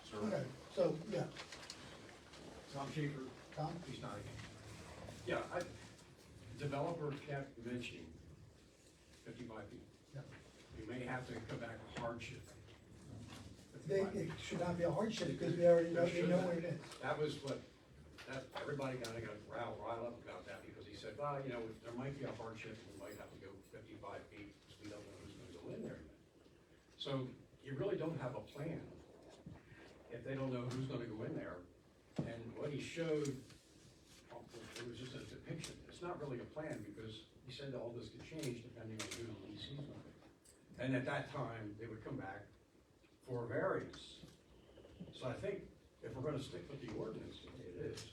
sir. Okay, so, yeah, Tom Schaefer, Tom? East Nottingham. Yeah, developer kept mentioning 55 feet. Yep. You may have to come back hardship. It should not be a hardship, because we already know, we know what it is. That was what, everybody kinda got riled up about that, because he said, well, you know, there might be a hardship, we might have to go 55 feet, because we don't know who's gonna go in there yet. So, you really don't have a plan if they don't know who's gonna go in there. And what he showed, it was just a depiction, it's not really a plan, because he said all this could change depending on who the leasees are. And at that time, they would come back for a variance. So I think if we're gonna stick with the ordinance, the way it is,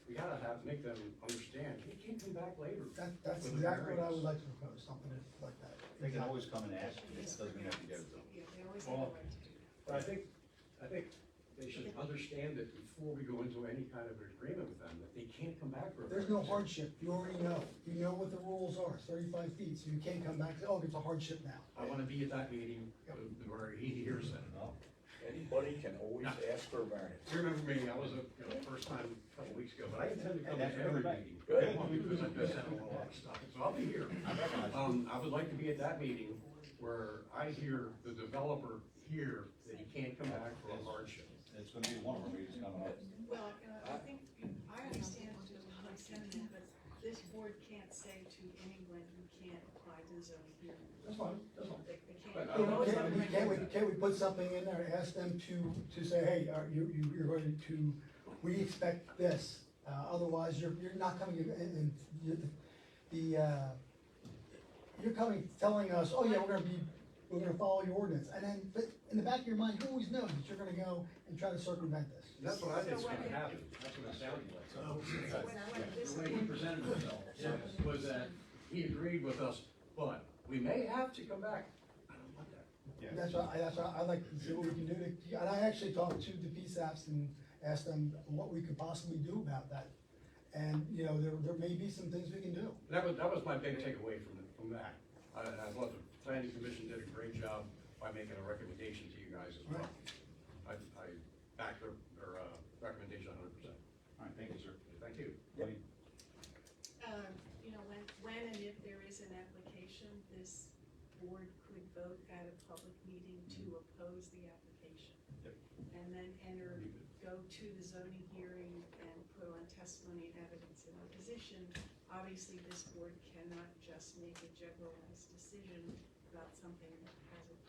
we gotta make them understand, he can't come back later. That's with a exactly what I would variance. like to propose, something like that. They can always come and ask, it doesn't mean have to go to them. Yeah, they always have Well, a right to do that. But I think they should understand that before we go into any kind of agreement with them, that they can't come back for a There's no variance. hardship, you already know, you know what the rules are, 35 feet, so you can't come back and say, oh, it's a hardship now. I wanna be at that meeting where he hears that. Anybody can always ask for a variance. You remember me, I was first time a couple weeks ago, but I intend to come to That's every everybody. meeting. Good. Because I miss out on a lot of stuff, so I'll be here. I would like to be at that meeting where I hear the developer hear that he can't come back for a hardship. It's gonna be one of our meetings coming up. Well, I think, I understand to some extent, but this board can't say to anyone who can't apply to the zoning here. That's fine, that's fine. They But, can't. Can't we put something in there, ask them to say, hey, you're going to, we expect this, otherwise you're not coming, and you're coming, telling us, oh yeah, we're gonna follow your ordinance, and then, but in the back of your mind, you always know that you're gonna go and try to circumvent this. That's what I think's gonna happen, that's what it sounded like. The way he presented himself was that he agreed with us, but we may have to come back. I don't want that. That's why I'd like to see what we can do to, and I actually talked to the PSAPs and asked them what we could possibly do about that. And, you know, there may be some things we can do. That was my big takeaway from that. I thought the planning commission did a great job by making a recommendation to you guys as well. I back their recommendation 100%. All right, thank you, sir. Thank you. Lenny? You know, when and if there is an application, this board could vote at a public meeting to oppose the application. Yep. And then go to the zoning hearing and put on testimony and evidence in opposition. Obviously, this board cannot just make a generalized decision about something that hasn't.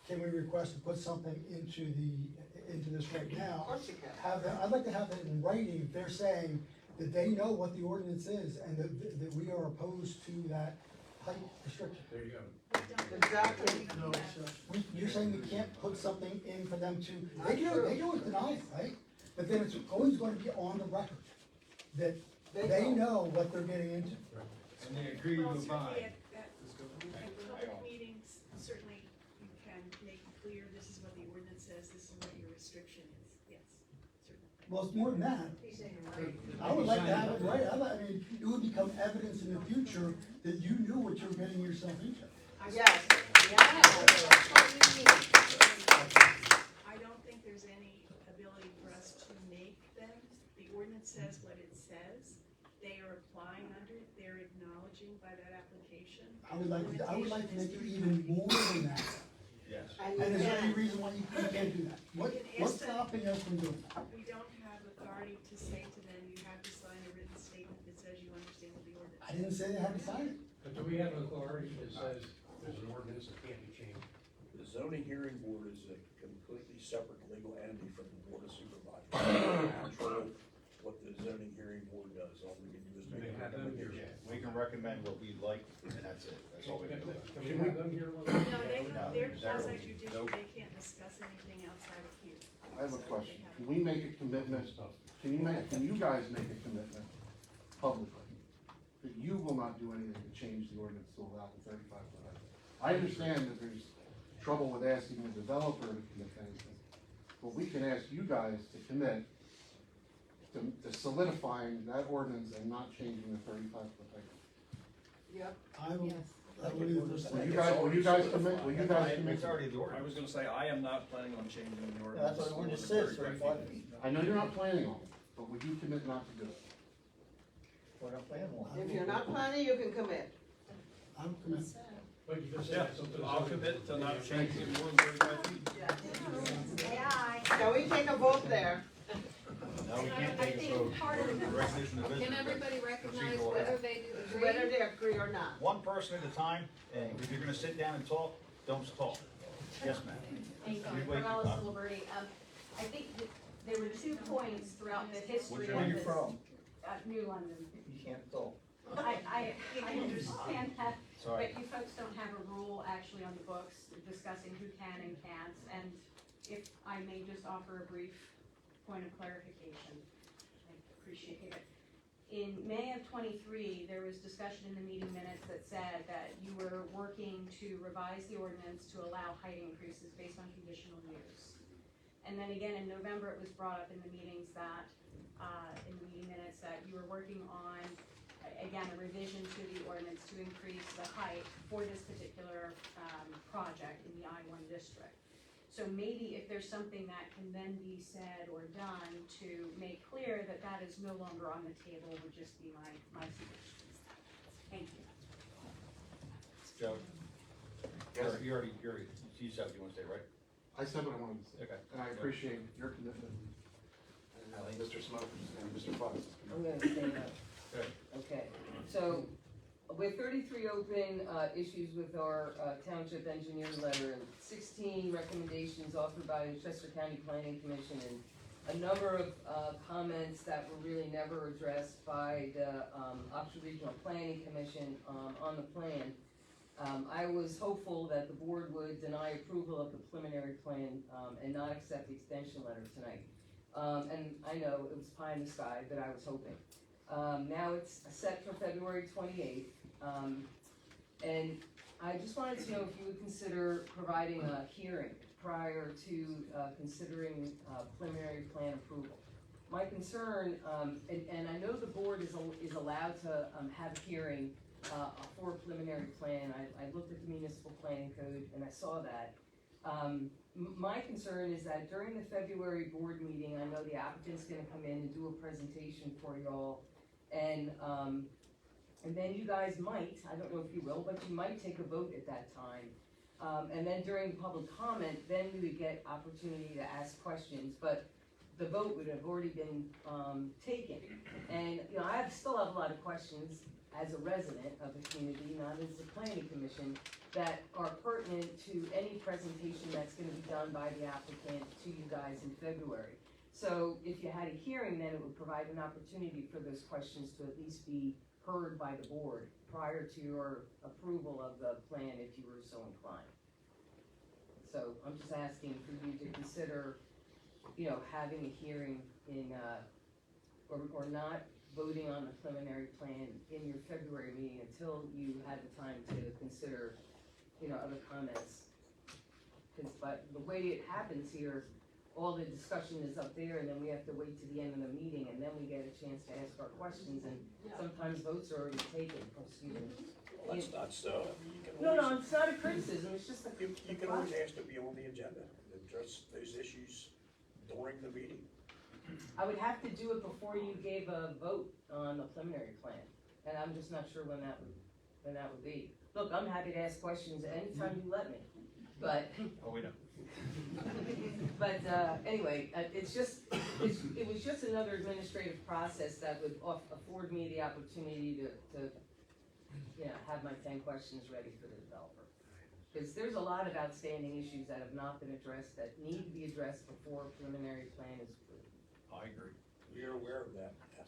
Can we request to put something into this right now? I'd like to have that in writing, if they're saying that they know what the ordinance is and that we are opposed to that height restriction. There you go. Exactly. You're saying we can't put something in for them to, they can always deny it, right? But then it's always going to be on the record, that they know what they're getting into. And they agree to abide. At public meetings, certainly you can make it clear, this is what the ordinance says, this is what your restriction is, yes, certainly. Well, it's more than that. I would like to have it right, I mean, it would become evidence in the future that you knew what you were getting yourself into. Yes. I don't think there's any ability for us to make them. The ordinance says what it says. They are applying under it. They're acknowledging by that application. I would like to make it even more than that. Yes. And is there any reason why you can't do that? What's stopping us from doing that? We don't have authority to say to them, you have to sign a written statement that says you understand what the ordinance. I didn't say they had to sign it. But do we have an authority that says there's an ordinance that can't be changed? zoning hearing board is a completely separate legal entity from the board of supervisors. We don't control what the zoning hearing board does, all we can do is make a recommendation. We can recommend what we like, and that's it, that's all we can do. Can we have them here? No, No, they're they're- quasi judicial, nope. they can't discuss anything outside of here. I have a question. Can we make a commitment, can you guys make a commitment publicly that you will not do anything to change the ordinance to allow the 35-foot height? I understand that there's trouble with asking the developer to commit to anything, but we can ask you guys to commit to solidifying that ordinance and not changing the 35-foot height. Yep. I will, Yes. I will leave this. Will you guys commit, will you guys commit? It's already the ordinance. I was gonna say, I am not planning on changing the Yeah, ordinance. that's what the ordinance says, 35 feet. I know you're not planning on it, but would you commit not to do it? We're not planning on it. If you're not planning, you can commit. I'm committed. But you just Yeah, said something. I'll commit to not changing it more than 35 feet. Can we take a vote there? No, we can't I take a think vote. part of the- Recognition of Can business. everybody recognize Procedural. whether they do agree? Whether they agree or not. One person at a time, and if you're gonna sit down and talk, don't talk. Yes, ma'am. Thank you, You wait, Corvallis huh? Liberty. I think that there were 2 points throughout the history Where of you this. from? New London. You can't talk. I understand that, Sorry. but you folks don't have a rule actually on the books discussing who can and can't. And if I may just offer a brief point of clarification, I appreciate it. In May of '23, there was discussion in the meeting minutes that said that you were working to revise the ordinance to allow height increases based on conditional use. And then again, in November, it was brought up in the meetings that, in the meeting minutes, that you were working on, again, a revision to the ordinance to increase the height for this particular, project in the I-1 district. So maybe if there's something that can then be said or done to make clear that that is no longer on the table would just be my suggestion. Thank you. Joe? Yes. You already, you said what you want to say, right? I said what I wanted to say. Okay. And I appreciate your commitment. And Mr. Smoke and Mr. Fox. I'm gonna stand up. Good. Okay, so with 33 open issues with our township engineer letter, and 16 recommendations offered by the Chester County Planning Commission, and a number of comments that were really never addressed by the Oxford Regional Planning Commission on the plan, I was hopeful that the board would deny approval of the preliminary plan and not accept the extension letter tonight. And I know it was pie in the sky, but I was hoping. Now it's set for February 28th, and I just wanted to know if you would consider providing a hearing prior to considering preliminary plan approval. My concern, and I know the board is allowed to have a hearing for a preliminary plan. I looked at the municipal planning code and I saw that. My concern is that during the February board meeting, I know the applicant's gonna come in and do a presentation for y'all, and then you guys might, I don't know if you will, but you might take a vote at that time. And then during public comment, then we would get opportunity to ask questions, but the vote would have already been taken. And, you know, still have a lot of questions as a resident of the community, not as a planning commission, that are pertinent to any presentation that's gonna be done by the applicant to you guys in February. So if you had a hearing, then it would provide an opportunity for those questions to at least be heard by the board prior to your approval of the plan if you were so inclined. So I'm just asking for you to consider, you know, having a hearing in, or not voting on the preliminary plan in your February meeting until you had the time to consider, you know, other comments. But the way it happens here, all the discussion is up there, and then we have to wait to the end of the meeting, and then we get a chance to ask our questions, and sometimes votes are already taken. Oh, excuse me. Well, that's not so. No, it's not a criticism, it's just a. You can always ask to be on the agenda, and address those issues during the meeting. I would have to do it before you gave a vote on the preliminary plan, and I'm just not sure when that would be. Look, I'm happy to ask questions anytime you let me, but. Oh, we know. But, anyway, it was just another administrative process that would afford me the opportunity to, you know, have my 10 questions ready for the developer. Because there's a lot of outstanding issues that have not been addressed, that need to be addressed before a preliminary plan is approved. I agree. We are aware of that, yes.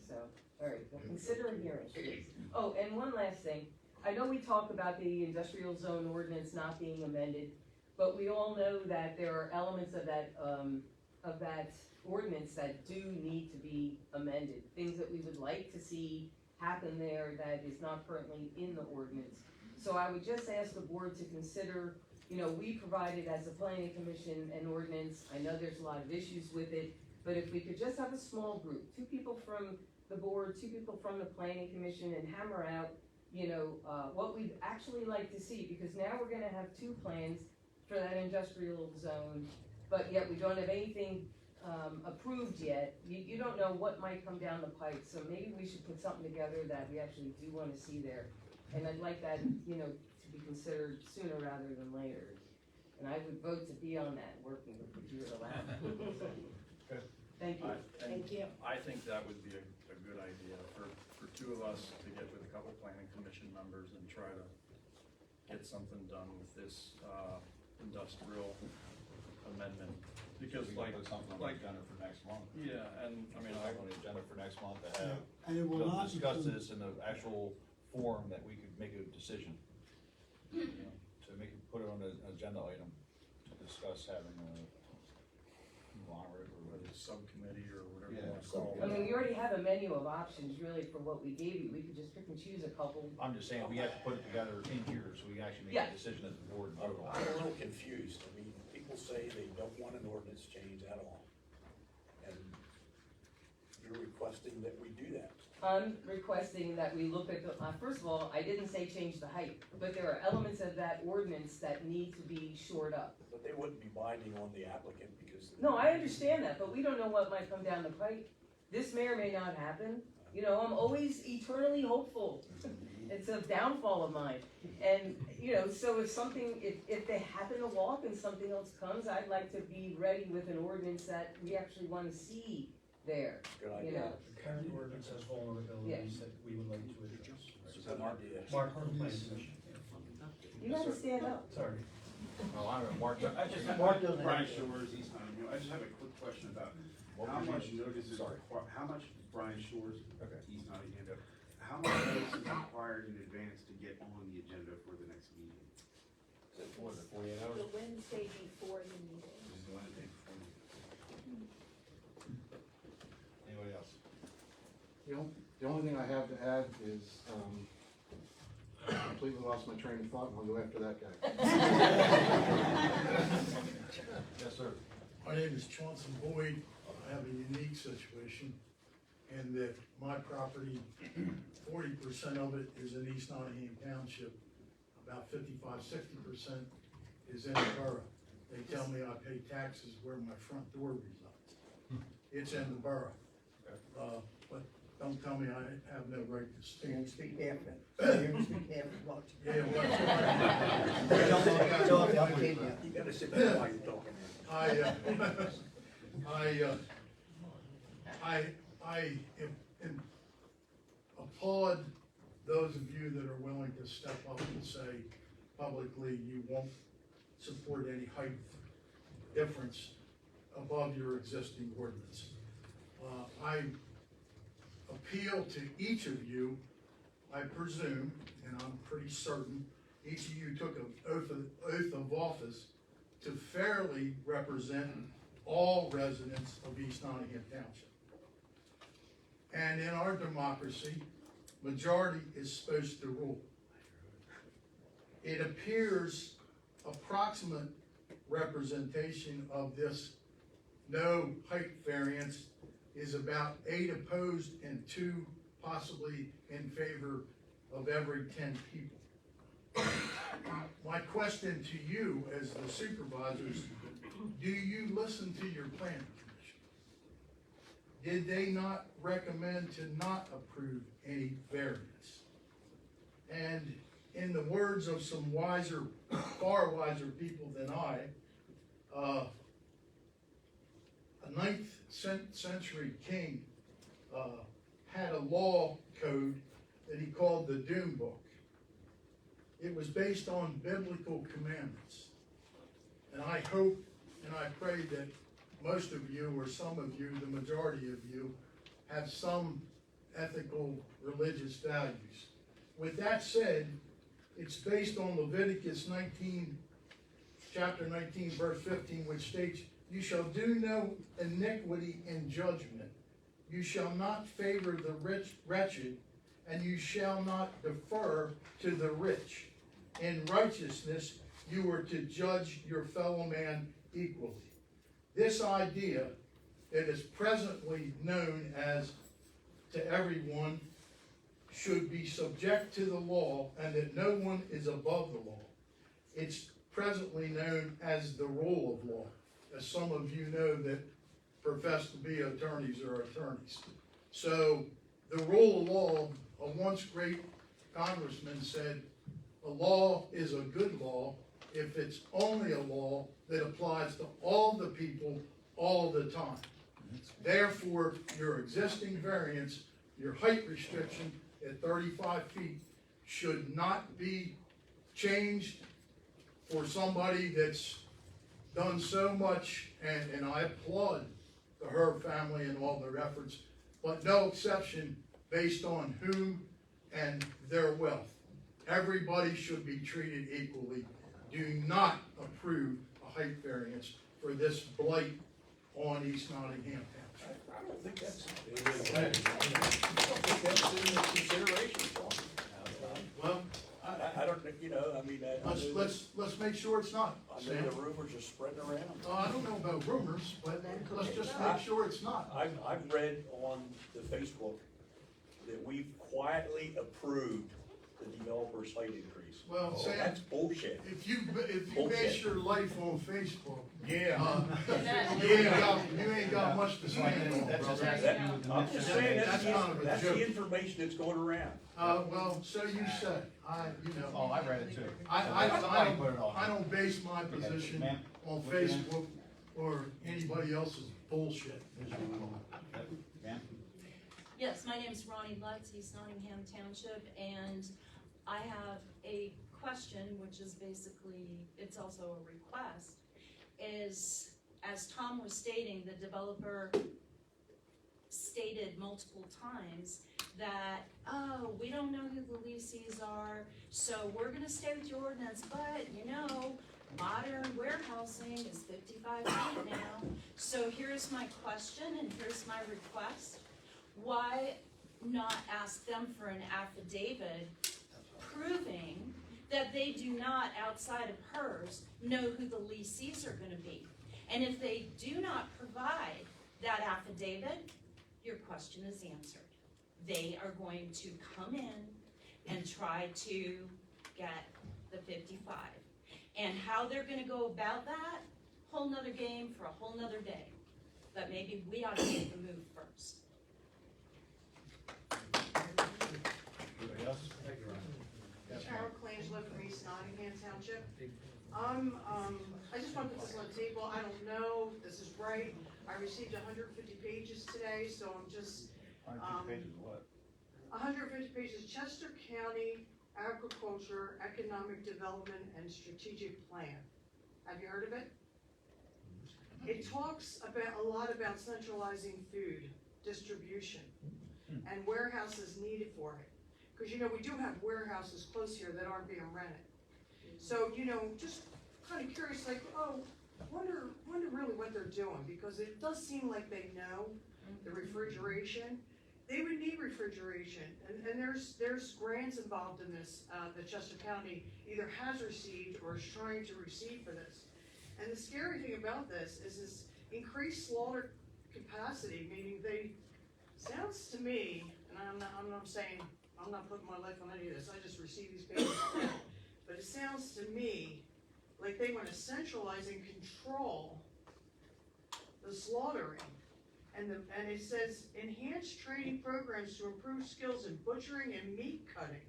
So, all right, well, consider a hearing, please. Oh, and one last thing. I know we talked about the industrial zone ordinance not being amended, but we all know that there are elements of that ordinance that do need to be amended. Things that we would like to see happen there that is not currently in the ordinance. So I would just ask the board to consider, we provided as a planning commission an ordinance. I know there's a lot of issues with it, but if we could just have a small group, 2 people from the board, 2 people from the planning commission, and hammer out, what we'd actually like to see, because now we're gonna have 2 plans for that industrial zone, but yet we don't have anything approved yet. You don't know what might come down the pipe, so maybe we should put something together that we actually do wanna see there. And I'd like that, to be considered sooner rather than later. And I would vote to be on that, working with the Bureau Lab. Thank you. Thank you. I think that would be a good idea for 2 of us to get with a couple planning commission members and try to get something done with this, industrial amendment. Because We can put something on the agenda for next month. Yeah, and I mean, On the agenda for next month to have, And it will not discuss include- this in the actual form that we could make a decision. To put it on an agenda item to discuss having a conglomerate or whether whatever. it's subcommittee or whatever Yeah, you wanna call I it. mean, we already have a menu of options really for what we gave you. We could just pick and choose a couple. I'm just saying, we have to put it together in here so we can actually make Yeah. a decision as the board and I'm vote on a it. little confused. I mean, people say they don't want an ordinance change at all. And you're requesting that we do that. I'm requesting that we look at the, first of all, I didn't say change the height, but there are elements of that ordinance that need to be shored up. But they wouldn't be binding on the applicant because. No, I understand that, but we don't know what might come down the pipe. This may or may not happen. I'm always eternally hopeful. It's a downfall of mine. And, so if they happen to walk and something else comes, I'd like to be ready with an ordinance that we actually wanna see there, Good you idea. know? The current ordinance has vulnerabilities that we would like to address. Good idea. Mark from the planning commission. You gotta stand up. Sorry. Oh, I don't know, Mark. I just have, Mark doesn't Brian have to. Shores, East Nottingham, I just have a quick question about What how was much your- notice is Sorry. required, how much, Brian Shores, Okay. East Nottingham, how much notice is required in advance to get on the agenda for the next meeting? What is it, 48 hours? The Wednesday before the meeting. This is the Wednesday before the meeting. Anybody else? The only thing I have to add is, I completely lost my train of thought, and I'll go after that guy. Yes, sir. My name is Chauncey Boyd. I have a unique situation in that my property, 40% of it is in East Nottingham Township. About 55-60% is in the borough. They tell me I pay taxes where my front door resides. It's in the borough. But don't tell me I have no right to speak. Speak after. Yeah, well, You gotta sit there while you're talking. I applaud those of you that are willing to step up and say publicly you won't support any height difference above your existing ordinance. I appeal to each of you, I presume, and I'm pretty certain, each of you took an oath of office to fairly represent all residents of East Nottingham Township. And in our democracy, majority is supposed to rule. It appears approximate representation of this no height variance is about 8 opposed and 2 possibly in favor of every 10 people. My question to you as the supervisors, do you listen to your planning commission? Did they not recommend to not approve any variance? And in the words of some wiser, far wiser people than I, a 9th century king had a law code that he called the Doom Book. it was based on biblical commandments. And I hope and I pray that most of you, or some of you, the majority of you, have some ethical, religious values. With that said, it's based on Leviticus 19, chapter 19, verse 15, which states, "You shall do no iniquity in judgment. You shall not favor the wretched, and you shall not defer to the rich. In righteousness, you are to judge your fellow man equally." This idea that is presently known as to everyone should be subject to the law and that no one is above the law. It's presently known as the rule of law, as some of you know that profess to be attorneys or attorneys. So the rule of law, a once great congressman said, "A law is a good law if it's only a law that applies to all the people all the time." Therefore, your existing variance, your height restriction at 35 feet should not be changed for somebody that's done so much, and I applaud the Herb family and all their efforts, but no exception based on whom and their wealth. Everybody should be treated equally. Do not approve a height variance for this blight on East Nottingham Township. I don't think that's in consideration, Paul. Well, I don't think, I mean, let's make sure it's not, I know Sam. the rumors are spreading around. I don't know about rumors, but let's just make sure it's not. I've read on the Facebook that we've quietly approved the developer's height increase. Well, Sam, that's bullshit. If you base Bullshit. your life on Facebook, Yeah. you ain't got much to say anymore, brother. I'm just saying, That's kind of a that's joke. the information that's going around. Well, so you say, Oh, I read it too. I don't base my position Ma'am? on Facebook or anybody else's bullshit. Ma'am? Yes, my name's Ronnie Lutz, East Nottingham Township, and I have a question, which is basically, it's also a request, is, as Tom was stating, the developer stated multiple times that, oh, we don't know who the leasees are, so we're gonna stay with your ordinance, but, modern warehousing is 55 feet now. So here's my question and here's my request. Why not ask them for an affidavit proving that they do not, outside of hers, know who the leasees are gonna be? And if they do not provide that affidavit, your question is answered. They are going to come in and try to get the 55. And how they're gonna go about that, whole nother game for a whole nother day. But maybe we ought to make the move first. Anybody else? Carol Colangelo from East Nottingham Township. I just want to put this on the table. I don't know if this is right. I received 150 pages today, so I'm just, 150 pages of what? 150 pages, Chester County Agriculture, Economic Development and Strategic Plan. Have you heard of it? It talks about a lot about centralizing food distribution and warehouses needed for it. Because we do have warehouses close here that aren't being rented. So, just kind of curious, like, wonder really what they're doing, because it does seem like they know the refrigeration. They would need refrigeration, and there's grants involved in this that Chester County either has received or is trying to receive for this. And the scary thing about this is increased slaughter capacity, meaning sounds to me, and I'm not saying, I'm not putting my life on any of this, I just receive these papers, but it sounds to me like they want to centralize and control the slaughtering. And it says, enhance training programs to improve skills in butchering and meat cutting.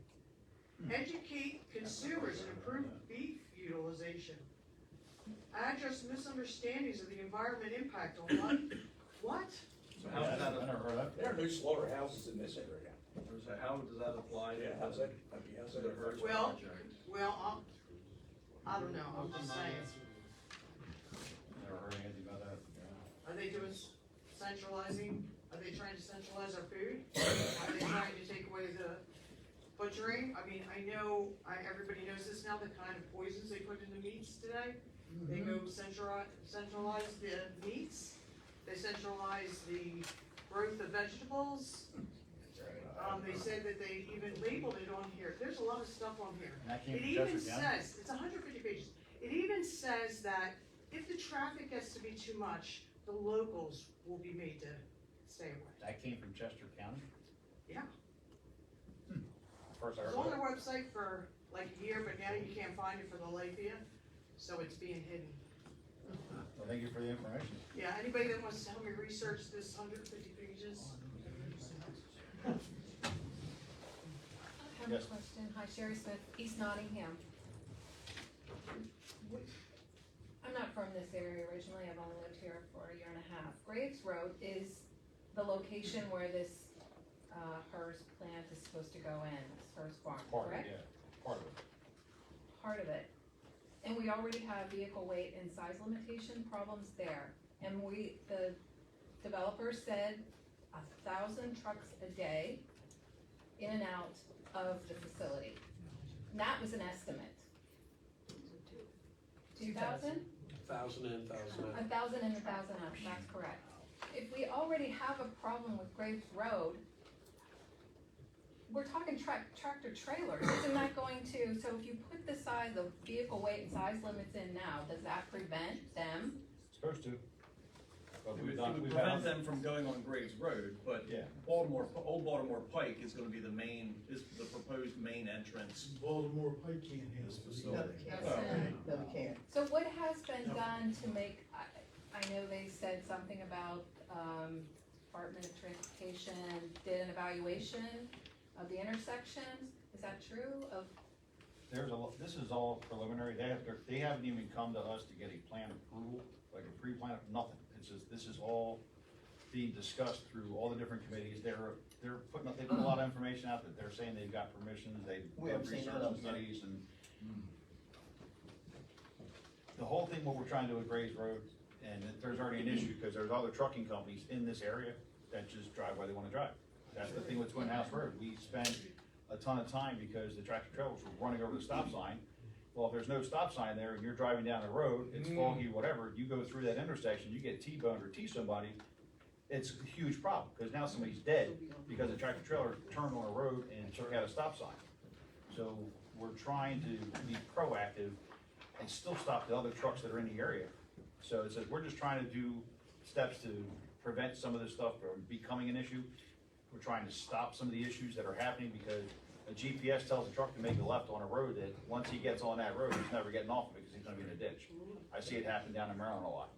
Educate consumers and improve beef utilization. Address misunderstandings of the environment impact on life. What? So how's that? I never heard of. There are no slaughterhouses in this area. Or is that, how does that apply to? Yeah, how's that, I mean, how's that? Hers Well, project? well, I don't know, I'm just saying. Never heard anything about that. Are they doing centralizing, are they trying to centralize our food? Are they trying to take away the butchering? I mean, I know, everybody knows this now, the kind of poisons they put in the meats today. They go centralize the meats, they centralize the growth of vegetables. They said that they even labeled it on here, there's a lot of stuff on here. And that came It from even Chester County? says, it's 150 pages, it even says that if the traffic gets to be too much, the locals will be made to stay away. That came from Chester County? Yeah. First I It's heard on about their it. website for like a year, but now you can't find it for the life of you, so it's being hidden. Well, thank you for the information. Yeah, anybody that wants to help me research this 150 pages? I have Yes. a question. Hi, Sherry Smith, East Nottingham. I'm not from this area originally, I've only lived here for a year and a half. Graves Road is the location where this, HERS plant is supposed to go in, this HERS farm, Part of it, correct? yeah, part of it. Part of it. And we already have vehicle weight and size limitation problems there. And the developer said 1,000 trucks a day in and out of the facility. And that was an estimate. 2,000? 1,000 and 1,000 out. 1,000 and 1,000 out, that's correct. If we already have a problem with Graves Road, we're talking tractor trailers, isn't that going to, so if you put the size of vehicle weight and size limits in now, does that prevent them? Supposed to. But It we've would done, we've prevent had, them from going on Graves Road, but Yeah. Old Baltimore Pike is gonna be the proposed main entrance Baltimore Pike can't to this handle facility. So what has been done to make, I know they said something about, Department of Transportation did an evaluation of the intersections, is that true, of, this is all preliminary, they haven't even come to us to get a plan approval, like a pre-plan, nothing. It's just, this is all being discussed through all the different committees, they put a lot of information out that they're saying they've got permissions, they've done research and studies and the whole thing, what we're trying to do with Graves Road, and there's already an issue, because there's other trucking companies in this area that just drive where they wanna drive. That's the thing with Twin House Road, we spent a ton of time because the tractor trailers were running over the stop sign. Well, if there's no stop sign there and you're driving down the road, it's foggy, whatever, you go through that intersection, you get T-boned or T-somebody, it's a huge problem, because now somebody's dead because the tractor trailer turned on a road and took out a stop sign. So we're trying to be proactive and still stop the other trucks that are in the area. So it says, we're just trying to do steps to prevent some of this stuff from becoming an issue. We're trying to stop some of the issues that are happening, because a GPS tells a truck to make a left on a road that, once he gets on that road, he's never getting off of it because he's gonna be in a ditch. I see it happen down in Maryland a lot,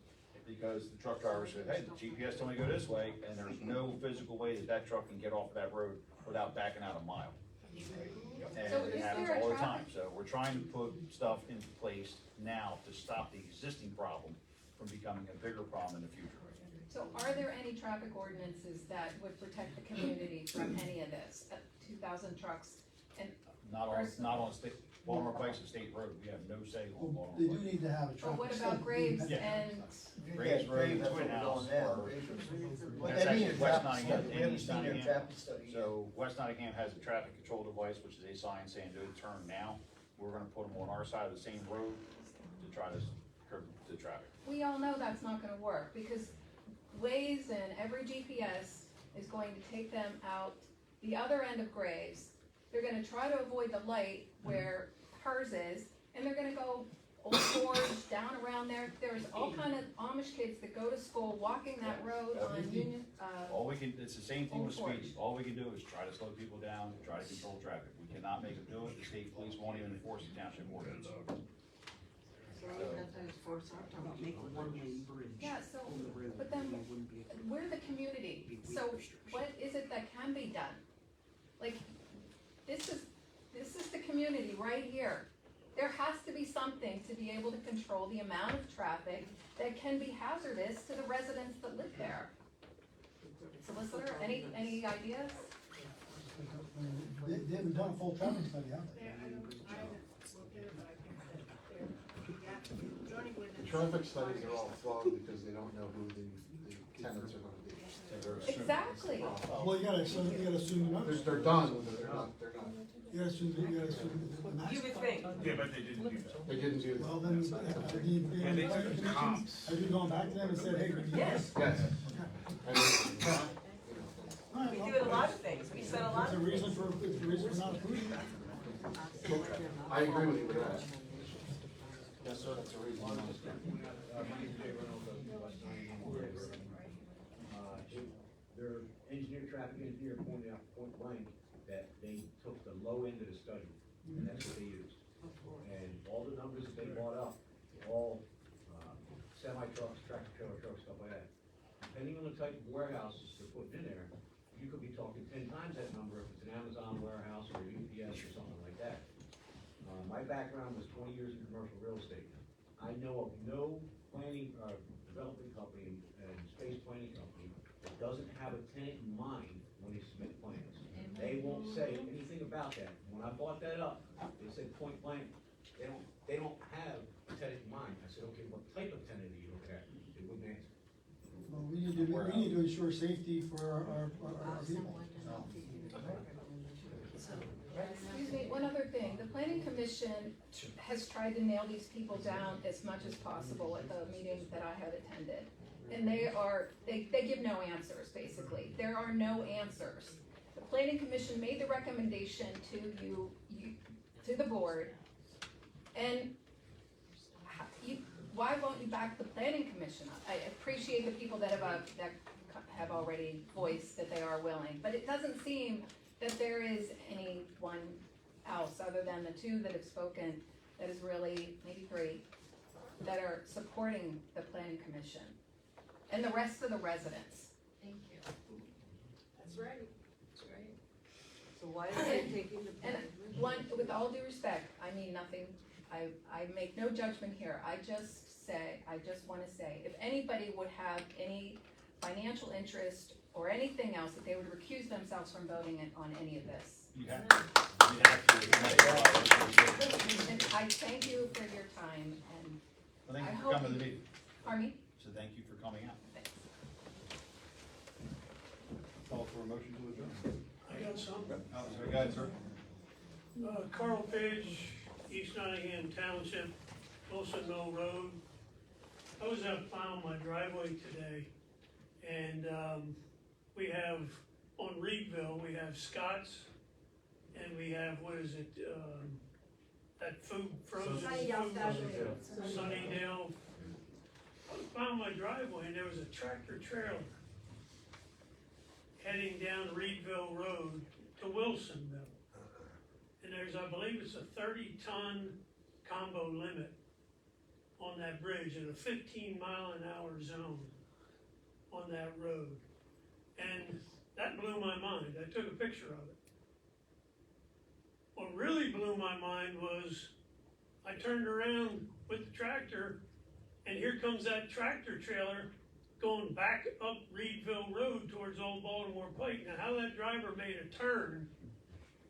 because the truck driver said, hey, the GPS told me to go this way, and there's no physical way that that truck can get off of that road without backing out a mile. And So it is happens there a all the time, traffic- so we're trying to put stuff in place now to stop the existing problem from becoming a bigger problem in the future. so are there any traffic ordinances that would protect the community from any of this? 2,000 trucks, and Not on state, Baltimore Pike's a state road, we have no say on They Baltimore do Pike. need to have a but traffic what study. about Graves Yeah. and, Graves Road and Twin House are, that's actually West Nottingham and East Nottingham. So West Nottingham has a traffic control device, which is a sign saying don't turn now. We're gonna put them on our side of the same road to try to curb the traffic. we all know that's not gonna work, because Waze and every GPS is going to take them out the other end of Graves. They're gonna try to avoid the light where hers is, and they're gonna go Old Forge, down around there. There's all kind of Amish kids that go to school walking that road on Union, All we can, it's the same thing with Old Forge. speeding, all we can do is try to slow people down, try to control traffic. We cannot make them do it, the state police won't even enforce the township ordinance. yeah, so, but then, we're the community, so what is it that can be done? Like, this is the community right here. There has to be something to be able to control the amount of traffic that can be hazardous to the residents that live there. Solicitor, any ideas? They haven't done a full traffic study, have they? I haven't looked at it, but I think that they're, zoning The ordinance. traffic studies are all flawed because they don't know who the tenants are gonna be. Exactly. Well, you gotta assume They're done, but they're not. You gotta assume the max. You would think. Yeah, but they didn't do that. They didn't do that. Well, then, Yeah, they took the comps. have you gone back to them and said, hey, we need Yes. this? Yes. And All right, We well, do a lot of things, we said a lot It's a of reason things. for not approving that. I agree with you with that. Yes, sir, that's a reason. My name's Jay Reynolds of West Nottingham. Their engineer, traffic engineer pointed out point blank that they took the low end of the study, and that's what they used. And all the numbers that they brought up, all semi-trucks, tractor trailer trucks, stuff like that. Depending on the type of warehouses they're putting in there, you could be talking 10 times that number if it's an Amazon warehouse or a UPS or something like that. My background was 20 years in commercial real estate. I know of no planning, development company and space planning company that doesn't have a tenant in mind when they submit plans. They won't say anything about that. When I brought that up, they said point blank, they don't have a tenant in mind. I said, okay, what type of tenant are you looking at? They wouldn't answer. Well, we need to ensure safety for our people. Excuse me, one other thing, the planning commission has tried to nail these people down as much as possible at the meetings that I have attended. And they give no answers, basically. There are no answers. The planning commission made the recommendation to you, to the board, and why won't you back the planning commission up? I appreciate the people that have already voiced that they are willing, but it doesn't seem that there is anyone else other than the two that have spoken, that is really, maybe three, that are supporting the planning commission, and the rest of the residents. Thank you. That's right. That's right. So why are they taking the? And one, with all due respect, I mean nothing, I make no judgment here, I just wanna say, if anybody would have any financial interest or anything else, that they would recuse themselves from voting on any of this. You have And I thank you for your time, and Well, thank I you for hope coming to the you- meeting. pardon me? So thank you for coming out. Thanks. Call for a motion to adjourn. I got some. Oh, sorry, go ahead, sir. Carl Page, East Nottingham Township, Wilson Mill Road. I was out plowing my driveway today, and we have, on Reedville, we have Scott's, and we have, what is it, that frozen food. Sunnydale. I was plowing my driveway, and there was a tractor trailer heading down Reedville Road to Wilsonville. And there's, I believe it's a 30-ton combo limit on that bridge in a 15-mile-an-hour zone on that road. And that blew my mind. I took a picture of it. What really blew my mind was I turned around with the tractor, and here comes that tractor trailer going back up Reedville Road towards Old Baltimore Pike. Now, how that driver made a turn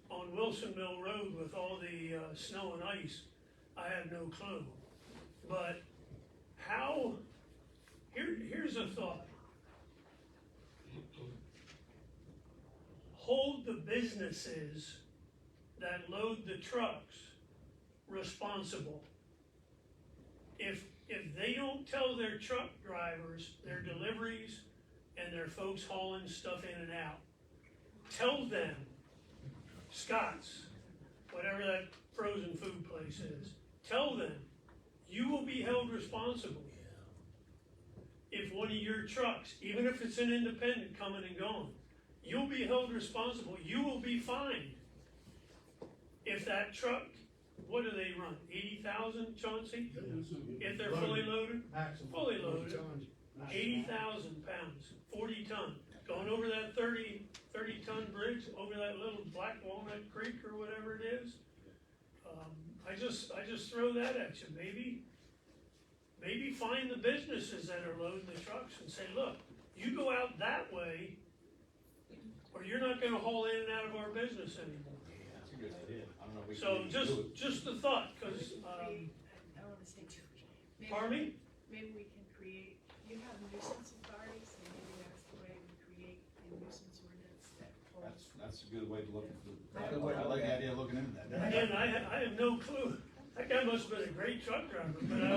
on Wilson Mill Road with all the snow and ice, I have no clue. But how, here's a thought. Hold the businesses that load the trucks responsible. If they don't tell their truck drivers, their deliveries, and their folks hauling stuff in and out, tell them, Scott's, whatever that frozen food place is, tell them, you will be held responsible. If one of your trucks, even if it's an independent coming and going, you'll be held responsible, you will be fined. If that truck, what do they run, 80,000, Chauncey? If they're fully loaded? Fully loaded, 80,000 pounds, 40 ton, going over that 30-ton bridge, over that little Black Walnut Creek or whatever it is. I just throw that at you, maybe find the businesses that are loading the trucks and say, look, you go out that way, or you're not gonna haul in and out of our business anymore. good idea. I don't know if we So can do it. just a thought, cause, I don't wanna say too much. pardon me? Maybe we can create, you have nuisance authorities, so maybe that's the way we create a nuisance ordinance that holds. That's a good way to look at it. I like the idea of looking into that. Again, I have no clue. That guy must have been a great truck driver, but I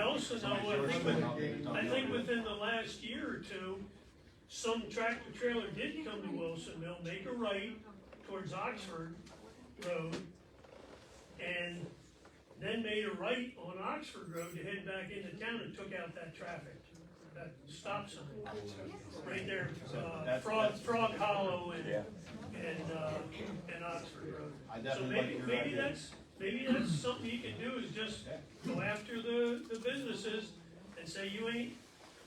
also know, I think within the last year or two, some tractor trailer did come to Wilsonville, make a right towards Oxford Road, and then made a right on Oxford Road to head back into town and took out that traffic, that stop sign. Right there, Frog Hollow and Oxford Road. I So definitely like your idea. maybe that's something you can do, is just go after the businesses and say,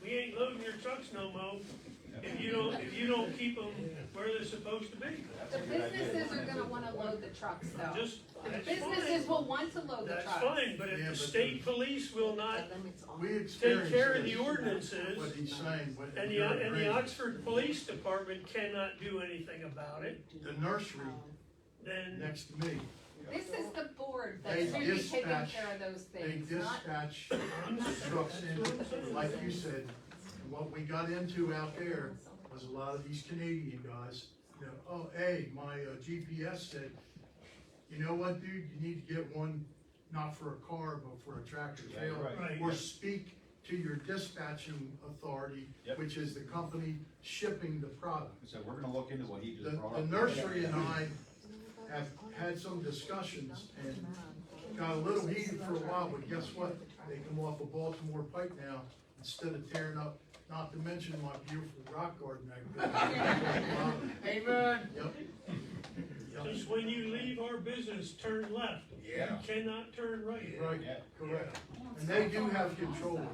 we ain't loading your trucks no more, if you don't keep them where they're supposed to be. The businesses are gonna wanna load the trucks though. Just, The that's businesses fine. will want to load the That's trucks. fine, but if Yeah, the but state police will not We take experienced care of the this, ordinances, what he's saying, what and you're the agreeing. Oxford Police Department cannot do anything about it, The nursery then next to me, This is the board They that should be taking dispatch- care of those they things, not. dispatch trucks in, like you said. And what we got into out there was a lot of these Canadian guys, you know, oh, hey, my GPS said, you know what, dude, you need to get one, not for a car, but for a tractor trailer. Right. Or speak to your dispatching authority, Yep. which is the company shipping the product. So we're gonna look into what he just The brought up. nursery and I have had some discussions and got a little heated for a while, but guess what? They come off of Baltimore Pike now, instead of tearing up, not to mention my beautiful rock garden I built. Amen. Yep. just when you leave our business, turn left. Yeah. You cannot turn right. Right, Yeah. correct. And they do have control of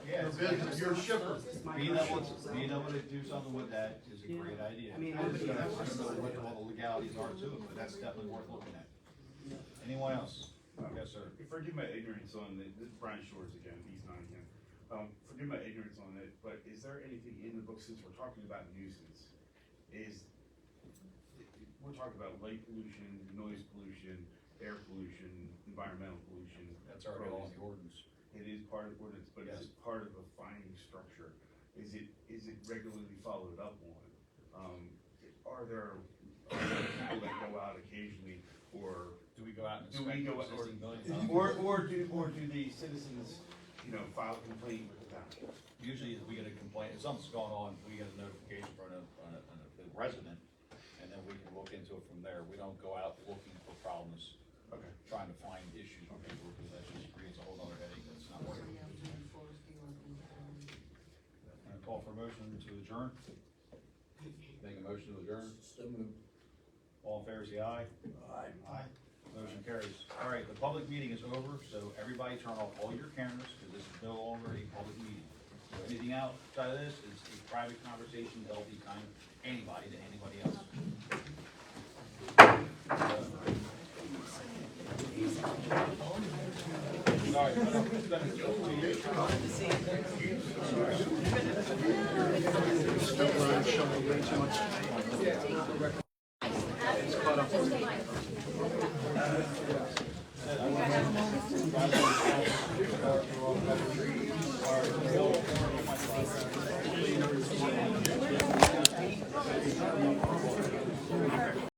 Yeah, your business, your shipper. being able to do something with that is a great idea. I don't know what all the legalities are to it, but that's definitely worth looking at. Anyone else? Yes, sir. Forgive my ignorance on this is Brian Shores again, East Nottingham. Forgive my ignorance on it, but is there anything in the book, since we're talking about nuisance, we're talking about light pollution, noise pollution, air pollution, environmental pollution. That's already all in the ordinance. It is part of ordinance, but Yes. is it part of a finding structure? Is it regularly followed up on? Are there people that go out occasionally, or Do we go out and do we inspect go, existing buildings? or do the citizens, file a complaint with the township? Usually, if we get a complaint, if something's going on, we get a notification from a resident, and then we can look into it from there. We don't go out looking for problems, Okay. trying to find issues with people, because that just creates a whole other headache that's not worth it. And call for a motion to adjourn. Make a motion to adjourn. All in favor, say aye. Aye. Motion carries. All right, the public meeting is over, so everybody turn off all your cameras, because this is no longer a public meeting. So anything outside of this is a private conversation, that'll be kind of anybody to anybody else. Sorry, but I'm gonna go to you. Still, Brian, showing way too much.